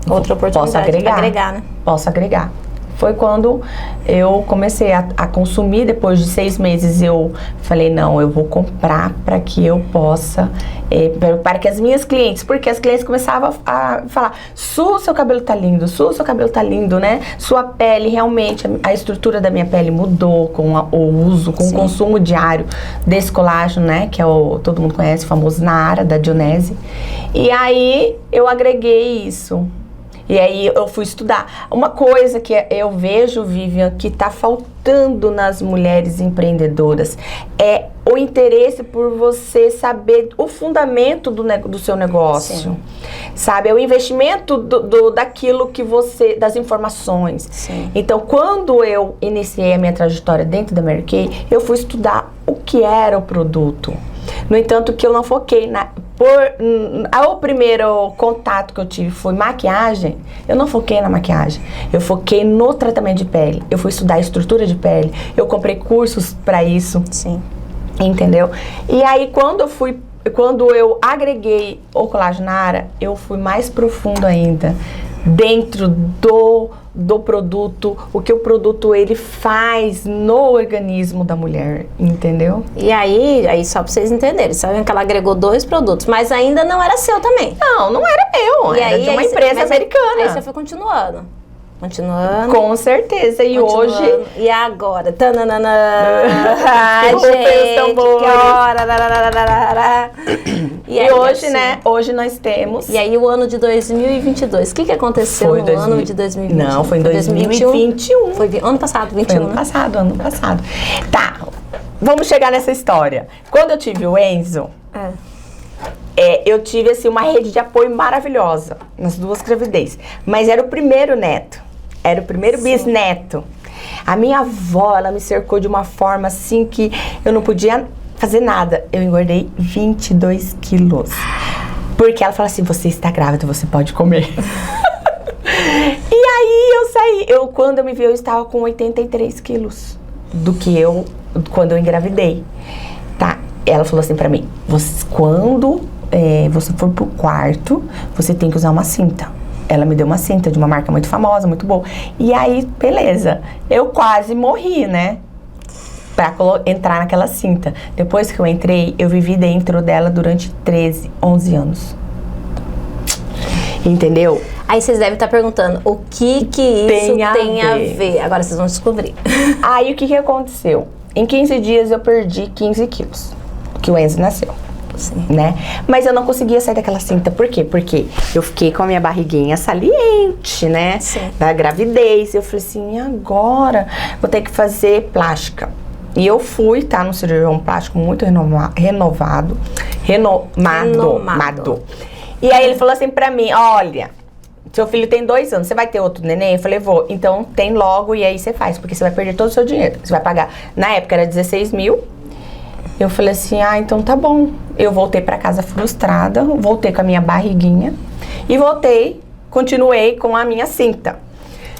outra oportunidade posso agregar, né? Posso agregar. Foi quando eu comecei a consumir. Depois de 6 meses eu falei, não, eu vou comprar para que eu possa, para que as minhas clientes, porque as clientes começavam a falar, Su, seu cabelo tá lindo, Su, seu cabelo tá lindo, né? Sua pele, realmente, a estrutura da minha pele mudou com o uso, com Sim. o consumo diário desse colágeno, né? Que é todo mundo conhece, o famoso Nara, da Dionese. E aí eu agreguei isso. E aí eu fui estudar. Uma coisa que eu vejo, Vivian, que tá faltando nas mulheres empreendedoras é o interesse por você saber o fundamento do seu negócio. Sim. Sabe? É o investimento daquilo que você, das informações. Sim. Então, quando eu iniciei a minha trajetória dentro da Mary Kay, eu fui estudar o que era o produto. No entanto, que eu não foquei o primeiro contato que eu tive foi maquiagem. Eu não foquei na maquiagem, eu foquei no tratamento de pele. Eu fui estudar a estrutura de pele, eu comprei cursos para isso. Sim. Entendeu? E aí quando eu agreguei o colágeno Nara, eu fui mais profundo ainda dentro do produto, o que o produto ele faz no organismo da mulher, entendeu? E aí só pra vocês entenderem, sabem que ela agregou 2 produtos, mas ainda não era seu também. Não era meu, e era aí, de uma empresa americana. Aí você foi continuando. Com certeza, e hoje... E agora? Tananana! Ai, gente, que hora! E aí, hoje, assim, né? Hoje nós temos... E aí o ano de 2022, o que aconteceu ano de 2020? Não, foi em 2021. Foi ano passado, 21, foi ano passado. Tá, vamos chegar nessa história. Quando eu tive o Enzo... eu tive, assim, uma rede de apoio maravilhosa nas 2 gravidez. Mas era o primeiro neto. Era o primeiro bisneto. A minha avó, ela me cercou de uma forma, assim, que eu não podia fazer nada. Eu engordei 22 quilos. Porque ela falou assim, você está grávida, você pode comer. E aí eu saí. Quando eu me vi, eu estava com 83 quilos. Quando eu engravidei. Tá? Ela falou assim pra mim, quando você for pro quarto, você tem que usar uma cinta. Ela me deu uma cinta de uma marca muito famosa, muito boa. E aí, beleza. Eu quase morri, né? Pra entrar naquela cinta. Depois que eu entrei, eu vivi dentro dela durante 11 anos. Entendeu? Aí vocês devem estar perguntando, o que isso tem a ver? Agora vocês vão descobrir. Aí, o que aconteceu? Em 15 dias, eu perdi 15 quilos. Que o Enzo nasceu. Sim. Né? Mas eu não conseguia sair daquela cinta. Por quê? Porque eu fiquei com a minha barriguinha saliente, né? Sim. Da gravidez. Eu falei assim, e agora? Vou ter que fazer plástica. E eu fui, tá? No cirurgião plástico muito renomado. E aí ele falou assim pra mim, olha, seu filho tem 2 anos, você vai ter outro neném? Eu falei, vou. Então tem logo e aí você faz, porque você vai perder todo o seu dinheiro. Você vai pagar, na época era 16 mil. Eu falei assim, então tá bom. Eu voltei pra casa frustrada, voltei com a minha barriguinha e continuei com a minha cinta.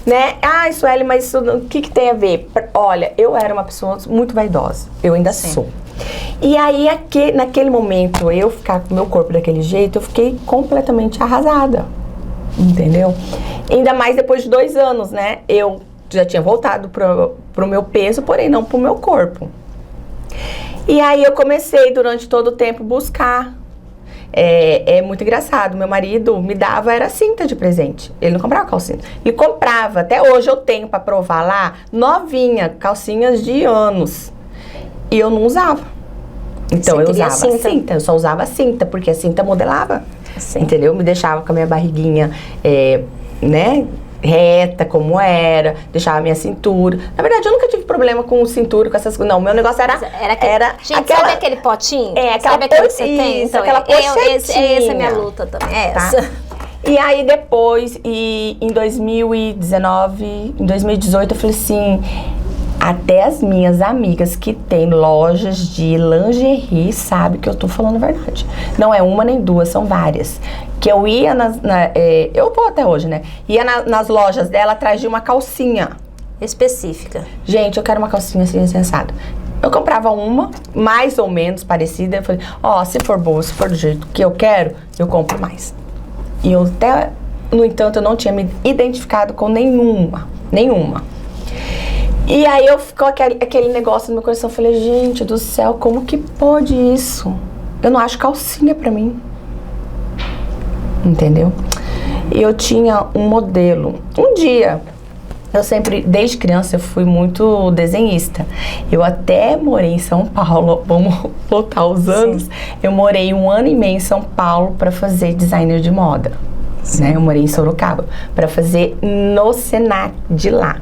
Né? Sueli, mas isso, o que tem a ver? Olha, eu era uma pessoa muito vaidosa, eu ainda sou. E aí, naquele momento, eu ficar com o meu corpo daquele jeito, eu fiquei completamente arrasada, entendeu? Ainda mais depois de 2 anos, né? Eu já tinha voltado pro meu peso, porém não pro meu corpo. E aí, eu comecei, durante todo o tempo, buscar. É muito engraçado, meu marido me dava, era cinta de presente. Ele não comprava calcinha. Ele comprava, até hoje eu tenho pra provar lá, novinha, calcinhas de anos. E eu não usava. Então eu usava cinta, eu só usava cinta, porque a cinta modelava. Sim. Entendeu? Me deixava com a minha barriguinha, né, reta, como era, deixava a minha cintura. Na verdade, eu nunca tive problema com cintura, com essas coisas. Não, meu negócio era gente, aquela, sabe aquele potinho? Aquela sabe aquele que você tem? Então, aquela pochetinha. Essa é a minha luta também, essa. E aí depois, em 2019, em 2018, eu falei assim, até as minhas amigas que têm lojas de lingerie sabem que eu tô falando a verdade. Não é uma nem duas, são várias. Que eu ia eu vou até hoje, né? Ia nas lojas dela atrás de uma calcinha específica. Gente, eu quero uma calcinha assim, sensata. Eu comprava uma, mais ou menos parecida. Eu falei, se for boa, se for do jeito que eu quero, eu compro mais. E eu até, no entanto, eu não tinha me identificado com nenhuma. E aí ficou aquele negócio no meu coração. Eu falei, gente do céu, como que pode isso? Eu não acho calcinha pra mim. Entendeu? E eu tinha um modelo. Um dia, eu sempre, desde criança, eu fui muito desenhista. Eu até morei em São Paulo, vamos voltar os anos. Sim. Eu morei 1 ano e meio em São Paulo para fazer designer de moda. Né? Eu morei em Sorocaba para fazer no Senac de lá.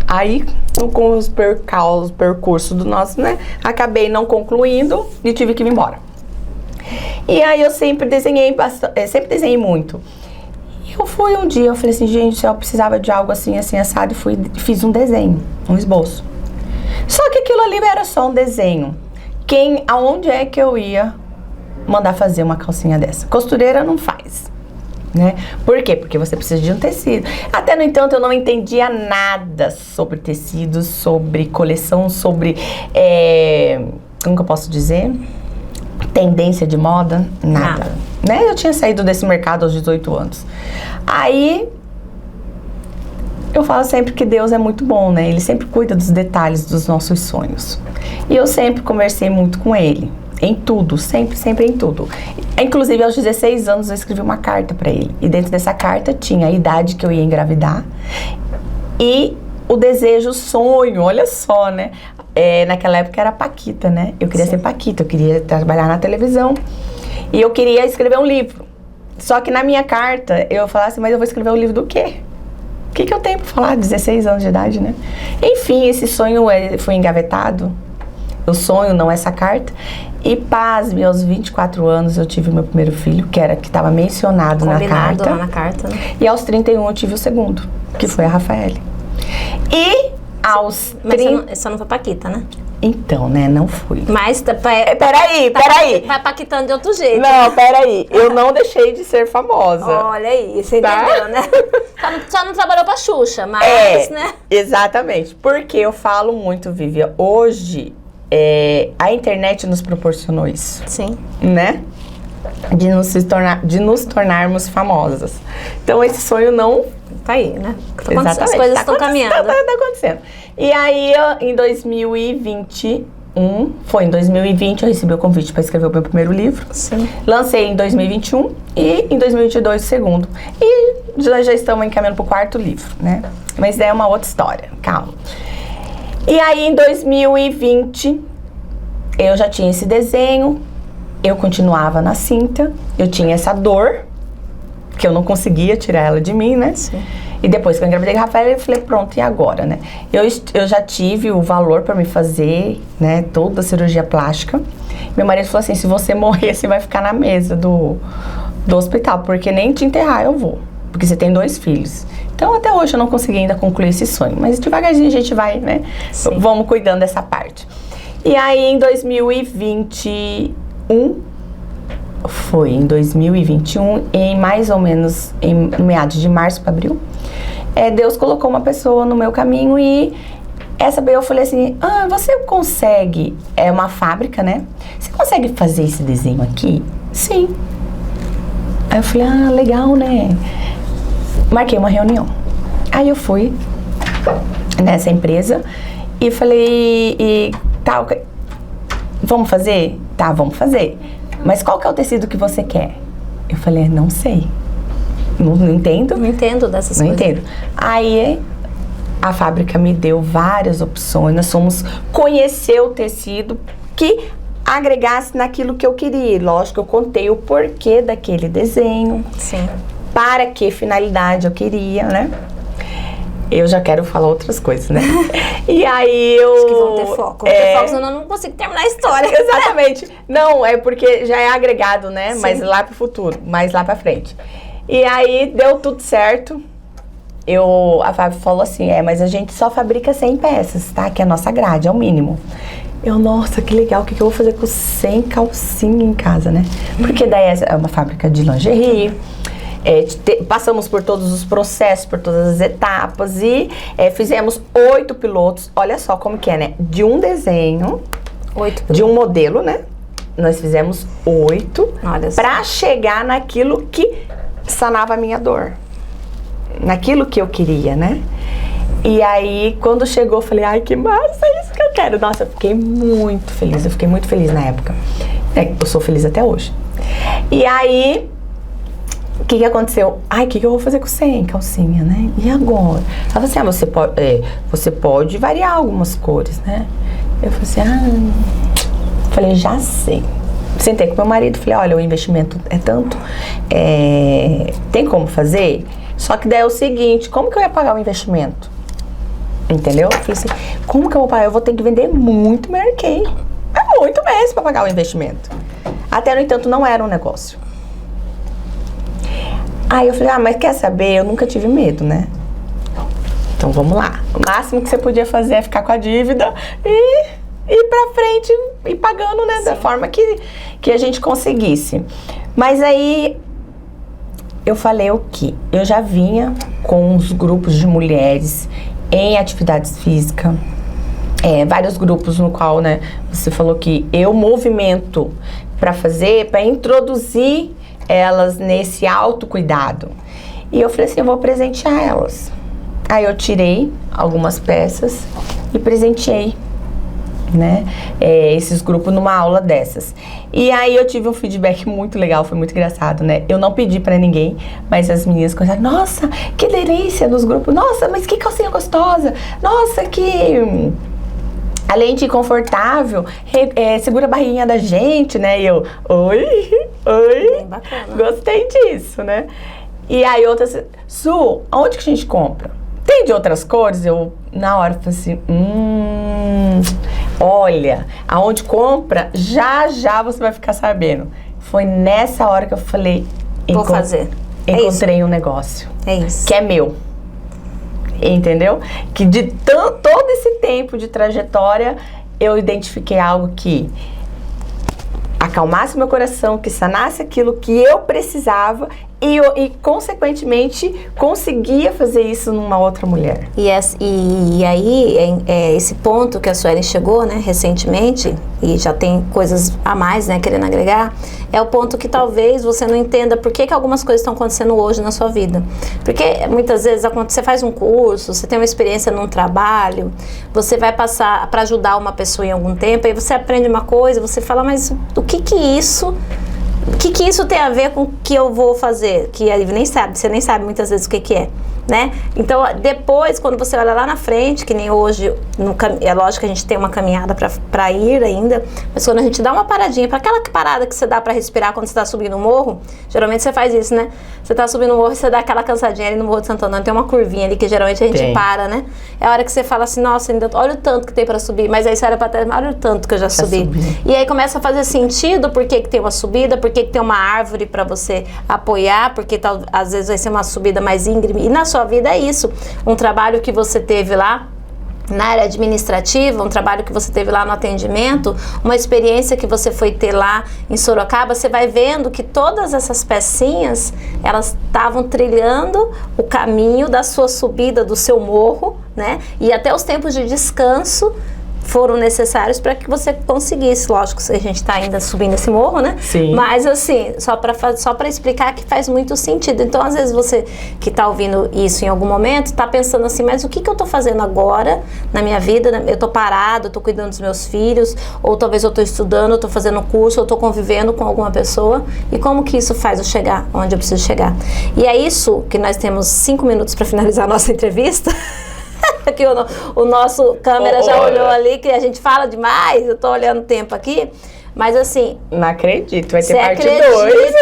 Aí, com os percursos do nosso, né? Acabei não concluindo e tive que ir embora. E aí eu sempre desenhei muito. E eu fui um dia, eu falei assim, gente, eu precisava de algo assim, assim, assado, e fiz um desenho, um esboço. Só que aquilo ali era só um desenho. Aonde é que eu ia mandar fazer uma calcinha dessa? Costureira não faz, né? Por quê? Porque você precisa de um tecido. Até, no entanto, eu não entendia nada sobre tecidos, sobre coleção, sobre, como que eu posso dizer? Tendência de moda, nada. Né? Eu tinha saído desse mercado aos 18 anos. Aí, eu falo sempre que Deus é muito bom, né? Ele sempre cuida dos detalhes dos nossos sonhos. E eu sempre conversei muito com ele. Em tudo, sempre em tudo. Inclusive, aos 16 anos, eu escrevi uma carta pra ele. E dentro dessa carta tinha a idade que eu ia engravidar e o desejo, o sonho, olha só, né? Naquela época era Paquita, né? Eu queria ser Paquita, eu queria trabalhar na televisão. E eu queria escrever um livro. Só que na minha carta, eu falava assim, mas eu vou escrever um livro do quê? O que eu tenho pra falar? 16 anos de idade, né? Enfim, esse sonho foi engavetado. O sonho, não essa carta. E pasme, aos 24 anos eu tive meu primeiro filho, que estava mencionado na carta. Lá na carta, né? E aos 31 eu tive o segundo, que foi a Rafaele. E aos 30... Mas você não foi Paquita, né? Então, né, não fui. Mas, peraí. Tá paquitando de outro jeito. Não, peraí. Eu não deixei de ser famosa. Olha aí, você entendeu, né? Só não trabalhou pra Xuxa, mas, né? Exatamente. Porque eu falo muito, Vivian, hoje... a internet nos proporcionou isso. Sim. Né? De nos tornarmos famosas. Então, esse sonho não... Tá aí, né? Exatamente. As coisas estão caminhando. Tá acontecendo. E aí, em 2021, em 2020 eu recebi o convite para escrever o meu primeiro livro. Sim. Lancei em 2021 e em 2022 o segundo. E já estamos encaminhando para o 4º livro, né? Mas é uma outra história, calma. E aí, em 2020, eu já tinha esse desenho, eu continuava na cinta, eu tinha essa dor, que eu não conseguia tirar ela de mim, né? Sim. E depois que eu engravidei com a Rafaela, eu falei, pronto, e agora, né? Eu já tive o valor para me fazer, né, toda a cirurgia plástica. Meu marido falou assim, se você morrer, você vai ficar na mesa do hospital, porque nem te enterrar eu vou, porque você tem 2 filhos. Então, até hoje eu não consegui ainda concluir esse sonho, mas devagarzinho a gente vai, né? Sim. Vamos cuidando dessa parte. E aí, em 2021, em 2021, em mais ou menos em meados de março para abril, Deus colocou uma pessoa no meu caminho e eu falei assim, você consegue, é uma fábrica, né? Você consegue fazer esse desenho aqui? Sim. Aí eu falei, legal, né? Marquei uma reunião. Aí eu fui nessa empresa e falei, vamos fazer? Tá, vamos fazer. Mas qual que é o tecido que você quer? Eu falei, não sei. Não entendo. Não entendo dessas não coisas. Não entendo. Aí a fábrica me deu várias opções. Nós fomos conhecer o tecido que agregasse naquilo que eu queria. Lógico, eu contei o porquê daquele desenho. Sim. Para que finalidade eu queria, né? Eu já quero falar outras coisas, né? E aí eu... Acho que vão ter foco. Vão ter foco, senão eu não consigo terminar a história. Exatamente. Não, é porque já é agregado, né? Sim. Mas lá pro futuro, mais lá pra frente. E aí deu tudo certo. A Fábio falou assim, mas a gente só fabrica 100 peças, tá? Que é a nossa grade, é o mínimo. Nossa, que legal, o que eu vou fazer com 100 calcinhas em casa, né? Porque daí é uma fábrica de lingerie. Passamos por todos os processos, por todas as etapas e fizemos 8 pilotos. Olha só como que é, né? De um desenho, 8 de um modelo, né? Nós fizemos 8 para chegar naquilo que sanava a minha dor. Naquilo que eu queria, né? E aí, quando chegou, eu falei, ai, que massa, é isso que eu quero. Nossa, eu fiquei muito feliz, na época. Eu sou feliz até hoje. E aí... O que aconteceu? O que eu vou fazer com 100 calcinha, né? E agora? Ela falou assim, você pode variar algumas cores, né? Eu falei assim, falei, já sei. Sentei com meu marido, falei, olha, o investimento é tanto, tem como fazer? Só que daí é o seguinte, como que eu ia pagar o investimento? Entendeu? Eu falei assim, como que eu vou pagar? Eu vou ter que vender muito Mary-Kay. É muito mesmo pra pagar o investimento. Até, no entanto, não era um negócio. Aí eu falei, mas quer saber? Eu nunca tive medo, né? Então vamos lá. O máximo que você podia fazer é ficar com a dívida e ir pra frente e pagando, né? Sim. Da forma que a gente conseguisse. Mas aí eu falei o quê? Eu já vinha com uns grupos de mulheres em atividades físicas. Vários grupos no qual, né? Você falou que eu movimento para introduzir elas nesse autocuidado. E eu falei assim, eu vou presentear elas. Aí eu tirei algumas peças e presenteei, né, esses grupos numa aula dessas. E aí eu tive um feedback muito legal, foi muito engraçado, né? Eu não pedi pra ninguém, mas as meninas começaram, nossa, que delícia nos grupos, nossa, mas que calcinha gostosa, nossa, que... Além de confortável, segura a barriguinha da gente, né? E eu, oi, bem bacana. Gostei disso, né? E aí outras, Su, onde que a gente compra? Tem de outras cores? Eu, na hora, falei assim, olha, aonde compra, já você vai ficar sabendo. Foi nessa hora que eu falei, vou fazer. Encontrei um negócio. É isso. Que é meu. Entendeu? Que de todo esse tempo de trajetória, eu identifiquei algo que acalmasse meu coração, que sanasse aquilo que eu precisava e consequentemente, conseguia fazer isso numa outra mulher. E aí, esse ponto que a Suelen chegou, né, recentemente, e já tem coisas a mais, né, querendo agregar, é o ponto que talvez você não entenda por que algumas coisas estão acontecendo hoje na sua vida. Porque muitas vezes você faz um curso, você tem uma experiência num trabalho, você vai passar para ajudar uma pessoa em algum tempo, aí você aprende uma coisa, você fala, mas o que isso tem a ver com o que eu vou fazer? Que você nem sabe muitas vezes o que é, né? Então, depois, quando você olha lá na frente, que nem hoje, é lógico que a gente tem uma caminhada pra ir ainda, mas quando a gente dá uma paradinha, para aquela parada que você dá pra respirar quando você tá subindo o morro, geralmente você faz isso, né? Você tá subindo o morro e você dá aquela cansadinha ali no Morro de Santo Antônio, tem uma curvinha ali que geralmente a gente para, né? É a hora que você fala assim, nossa, olha o tanto que tem pra subir, mas aí você olha pra trás, olha o tanto que eu já subi. E aí começa a fazer sentido por que tem uma subida, por que tem uma árvore pra você apoiar, porque às vezes vai ser uma subida mais íngreme. E na sua vida é isso, um trabalho que você teve lá, na área administrativa, um trabalho que você teve lá no atendimento, uma experiência que você foi ter lá em Sorocaba, você vai vendo que todas essas pecinhas, elas estavam trilhando o caminho da sua subida, do seu morro, né? E até os tempos de descanso foram necessários para que você conseguisse. Lógico, a gente está ainda subindo esse morro, né? Sim. Mas assim, só para explicar que faz muito sentido. Então, às vezes você que está ouvindo isso em algum momento, está pensando assim, mas o que eu estou fazendo agora na minha vida? Eu estou parado, eu estou cuidando dos meus filhos, ou talvez eu estou estudando, eu estou fazendo um curso, eu estou convivendo com alguma pessoa, e como que isso faz eu chegar onde eu preciso chegar? E é isso que nós temos 5 minutos para finalizar a nossa entrevista. Que o nosso câmera já olhou ali, que a gente fala demais, eu tô olhando o tempo aqui, mas assim... Não acredito, vai ter parte 2.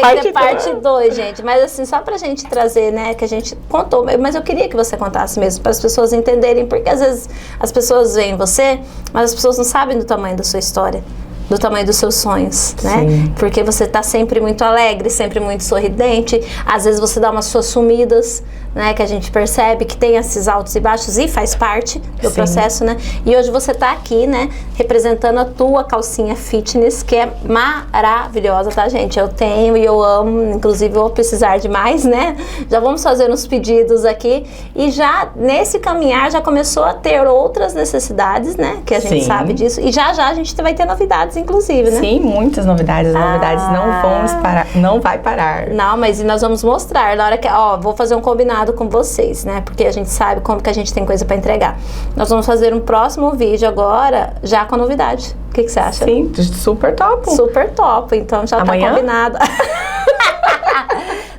Vai ter que ter parte 2, gente, mas assim, só pra gente trazer, né, que a gente contou, mas eu queria que você contasse mesmo, para as pessoas entenderem, porque às vezes as pessoas veem você, mas as pessoas não sabem do tamanho da sua história, do tamanho dos seus sonhos, né? Sim. Porque você tá sempre muito alegre, sempre muito sorridente, às vezes você dá umas suas sumidas, né? Que a gente percebe que tem esses altos e baixos e faz parte do Sim. processo, né? E hoje você tá aqui, né? Representando a tua calcinha fitness, que é maravilhosa, tá, gente? Eu tenho e eu amo, inclusive vou precisar de mais, né? Já vamos fazer uns pedidos aqui e já nesse caminhar já começou a ter outras necessidades, né? Que a gente Sim. sabe disso e já a gente vai ter novidades, inclusive, né? Sim, muitas novidades. As novidades não vão parar, não vai parar. Não, mas nós vamos mostrar na hora que, vou fazer um combinado com vocês, né? Porque a gente sabe como que a gente tem coisa pra entregar. Nós vamos fazer um próximo vídeo agora, já com novidade. O que você acha? Sim, super top. Super top, então já Amanhã? tá combinado.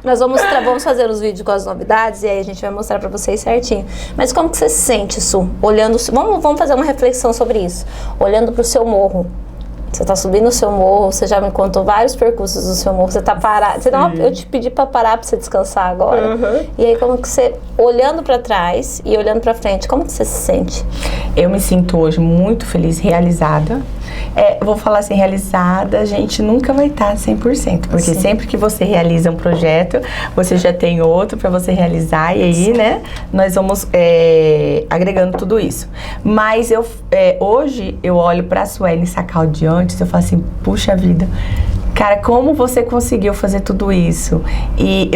Nós vamos fazer os vídeos com as novidades e aí a gente vai mostrar pra vocês certinho. Mas como que você se sente, Su? Olhando, vamos fazer uma reflexão sobre isso. Olhando pro seu morro. Você tá subindo o seu morro, você já me contou vários percursos do seu morro, você tá parado. Eu te pedi pra parar pra você descansar agora. Uhum. E aí, como que você, olhando pra trás e olhando pra frente, como que você se sente? Eu me sinto hoje muito feliz, realizada. Eu vou falar assim, realizada, a gente nunca vai estar 100%, porque Sim. sempre que você realiza um projeto, você já tem outro para você realizar, e aí, Sim. né, nós vamos agregando tudo isso. Mas hoje eu olho para a Suelen Sacal de antes, eu falo assim, puxa vida, cara, como você conseguiu fazer tudo isso? E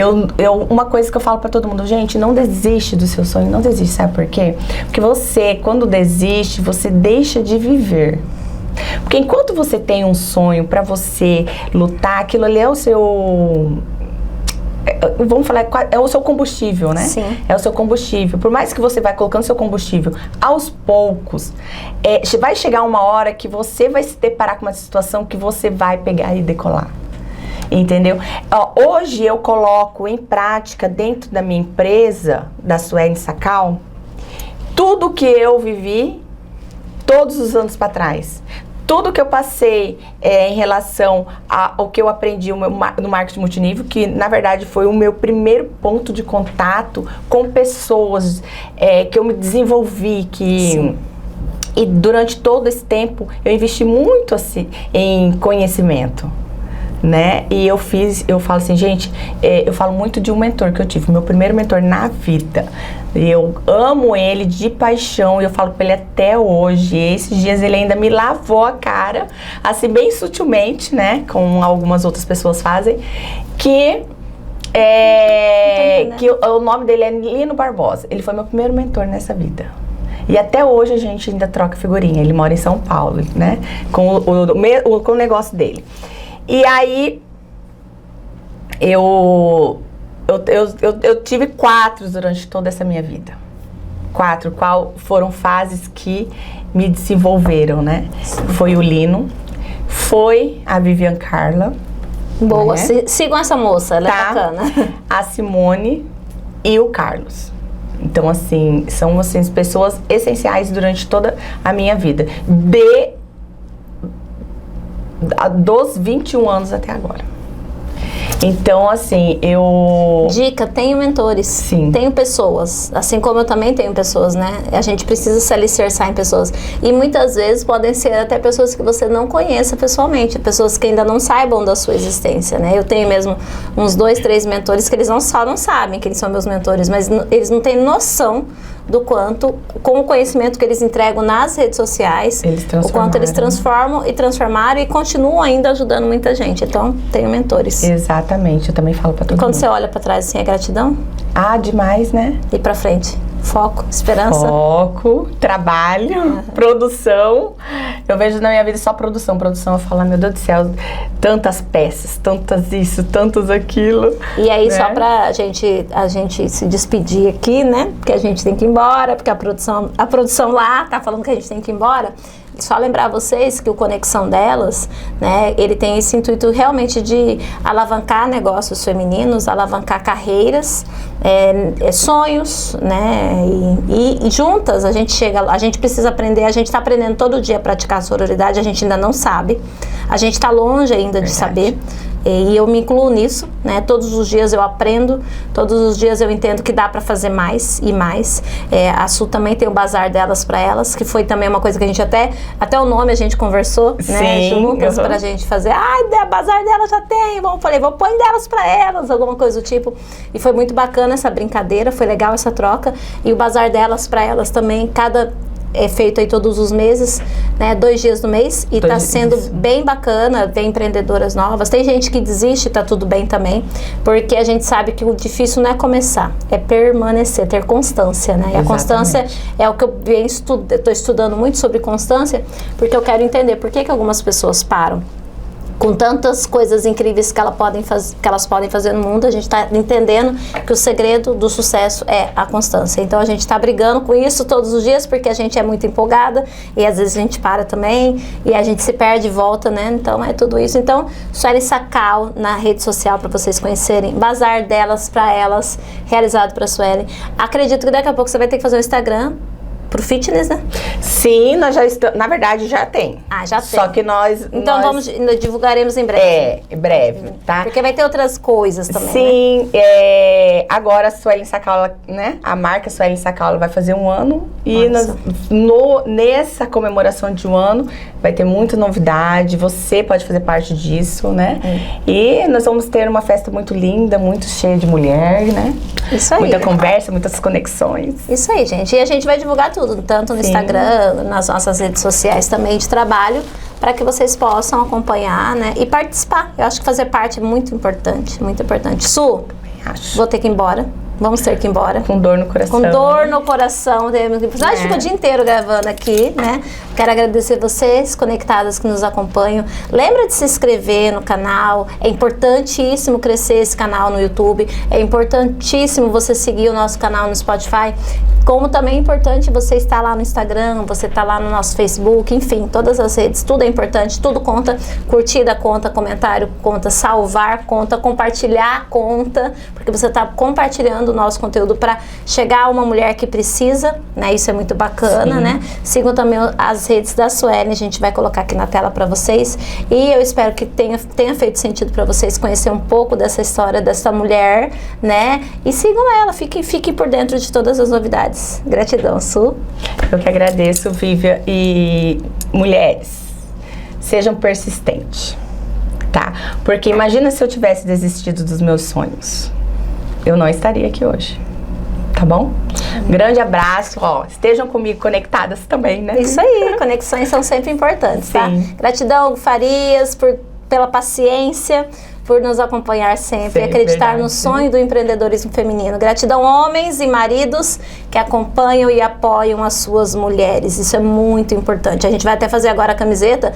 uma coisa que eu falo pra todo mundo, gente, não desiste do seu sonho, não desiste, sabe por quê? Porque você, quando desiste, você deixa de viver. Porque enquanto você tem um sonho pra você lutar, aquilo ali é o seu... Vamos falar, é o seu combustível, né? Sim. É o seu combustível. Por mais que você vai colocando seu combustível aos poucos, vai chegar uma hora que você vai se deparar com uma situação que você vai pegar e decolar. Entendeu? Hoje eu coloco em prática dentro da minha empresa, da Suelen Sacal, tudo que eu vivi todos os anos para trás. Tudo que eu passei em relação ao que eu aprendi no marketing multinível, que na verdade foi o meu primeiro ponto de contato com pessoas que eu me desenvolvi, e durante todo esse tempo eu investi muito assim, em conhecimento. Né? E eu falo assim, gente, eu falo muito de um mentor que eu tive, meu primeiro mentor na vida. Eu amo ele de paixão e eu falo pra ele até hoje. E esses dias ele ainda me lavou a cara, assim, bem sutilmente, né? Como algumas outras pessoas fazem, que o nome dele é Lino Barbosa. Ele foi meu primeiro mentor nessa vida. E até hoje a gente ainda troca figurinha. Ele mora em São Paulo, né? Com o negócio dele. E aí, eu tive 4 durante toda essa minha vida. 4, qual foram fases que me desenvolveram, né? Foi o Lino, foi a Vivian Carla. Boa, né? sigam essa moça, ela é bacana. A Simone e o Carlos. Então, assim, são assim, pessoas essenciais durante toda a minha vida. Dos 21 anos até agora. Então, assim, Dica, tenho mentores. Sim. Tenho pessoas. Assim como eu também tenho pessoas, né? A gente precisa se alicerçar em pessoas. E muitas vezes podem ser até pessoas que você não conheça pessoalmente. Pessoas que ainda não saibam da sua existência, né? Eu tenho mesmo uns 2, 3 mentores que eles não sabem que eles são meus mentores, mas eles não têm noção do quanto, com o conhecimento que eles entregam nas redes sociais, o quanto eles transformam e transformaram e continuam ainda ajudando muita gente. Então, tenho mentores. Exatamente, eu também falo pra todo mundo. Quando você olha pra trás, assim, é gratidão? Ah, demais, né? E pra frente? Foco, esperança? Foco, trabalho, produção. Eu vejo na minha vida só produção. Produção, eu falo, meu Deus do céu, tantas peças, tantas isso, tantos aquilo. E aí, né? Só pra a gente se despedir aqui, né? Porque a gente tem que ir embora, porque a produção lá tá falando que a gente tem que ir embora. Só lembrar vocês que o Conexão Delas, né, ele tem esse intuito realmente de alavancar negócios femininos, alavancar carreiras, sonhos, né, e juntas a gente precisa aprender, a gente está aprendendo todo dia a praticar a sororidade, a gente ainda não sabe, a gente está longe ainda de saber. E eu me incluo nisso, né? Todos os dias eu aprendo, todos os dias eu entendo que dá para fazer mais e mais. A Su também tem o bazar delas para elas, que foi também uma coisa que a gente até o nome a gente conversou, né? Juntas pra gente fazer. Ah, bazar delas já tem. Falei, vou pôr delas para elas, alguma coisa do tipo. E foi muito bacana essa brincadeira, foi legal essa troca. E o bazar delas para elas também, é feito aí todos os meses, né? 2 dias do mês, e tá sendo bem bacana ver empreendedoras novas. Tem gente que desiste, tá tudo bem também, porque a gente sabe que o difícil não é começar, é permanecer, ter constância, né? E a constância é o que eu tô estudando muito sobre constância, porque eu quero entender por que algumas pessoas param. Com tantas coisas incríveis que elas podem fazer no mundo, a gente está entendendo que o segredo do sucesso é a constância. Então a gente está brigando com isso todos os dias, porque a gente é muito empolgada e às vezes a gente para também e a gente se perde e volta, né? Então é tudo isso. Então, Sueli Sacal na rede social para vocês conhecerem, bazar delas para elas, realizado para Sueli. Acredito que daqui a pouco você vai ter que fazer um Instagram pro fitness, né? Sim, nós já estamos. Na verdade, já tem. Ah, já tem. Só que nós. Então divulgaremos em breve. Em breve, tá? Porque vai ter outras coisas também. Sim, né? Agora a Sueli Sacal, né? A marca Sueli Sacal vai fazer 1 ano. E nessa comemoração de 1 ano vai ter muita novidade. Você pode fazer parte disso, né? E nós vamos ter uma festa muito linda, muito cheia de mulher, né? Isso aí. Muita conversa, muitas conexões. Isso aí, gente. E a gente vai divulgar tudo, tanto no Instagram, nas nossas redes sociais também de trabalho, para que vocês possam acompanhar, né? E participar. Eu acho que fazer parte é muito importante, muito importante. Su, vou ter que ir embora. Vamos ter que ir embora. Com dor no coração. Com dor no coração. A gente ficou o dia inteiro gravando aqui, né? Quero agradecer vocês, conectadas, que nos acompanham. Lembra de se inscrever no canal. É importantíssimo crescer esse canal no YouTube. É importantíssimo você seguir o nosso canal no Spotify. Como também é importante você estar lá no Instagram, você estar lá no nosso Facebook, enfim, todas as redes, tudo é importante, tudo conta. Curtida conta, comentário conta, salvar conta, compartilhar conta, porque você está compartilhando o nosso conteúdo para chegar a uma mulher que precisa, né? Isso é muito bacana, né? Sigam também as redes da Sueli, a gente vai colocar aqui na tela para vocês. E eu espero que tenha feito sentido para vocês conhecer um pouco dessa história dessa mulher, né? E sigam ela, fiquem por dentro de todas as novidades. Gratidão, Su. Eu que agradeço, Vivian. E mulheres, sejam persistentes, tá? Porque imagina se eu tivesse desistido dos meus sonhos. Eu não estaria aqui hoje, tá bom? Grande abraço, estejam comigo conectadas também, né? Isso aí, conexões são sempre importantes, tá? Gratidão, Farias, pela paciência, por nos acompanhar sempre, acreditar no sonho do empreendedorismo feminino. Gratidão, homens e maridos que acompanham e apoiam as suas mulheres. Isso é muito importante. A gente vai até fazer agora a camiseta.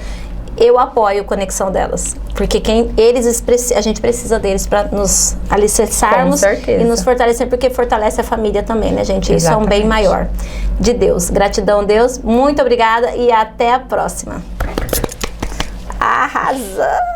Eu apoio Conexão Delas, porque a gente precisa deles para nos alicerçarmos e nos fortalecer, porque fortalece a família também, né, gente? Exatamente. Isso é um bem maior de Deus. Gratidão, Deus. Muito obrigada e até a próxima. Arrasou!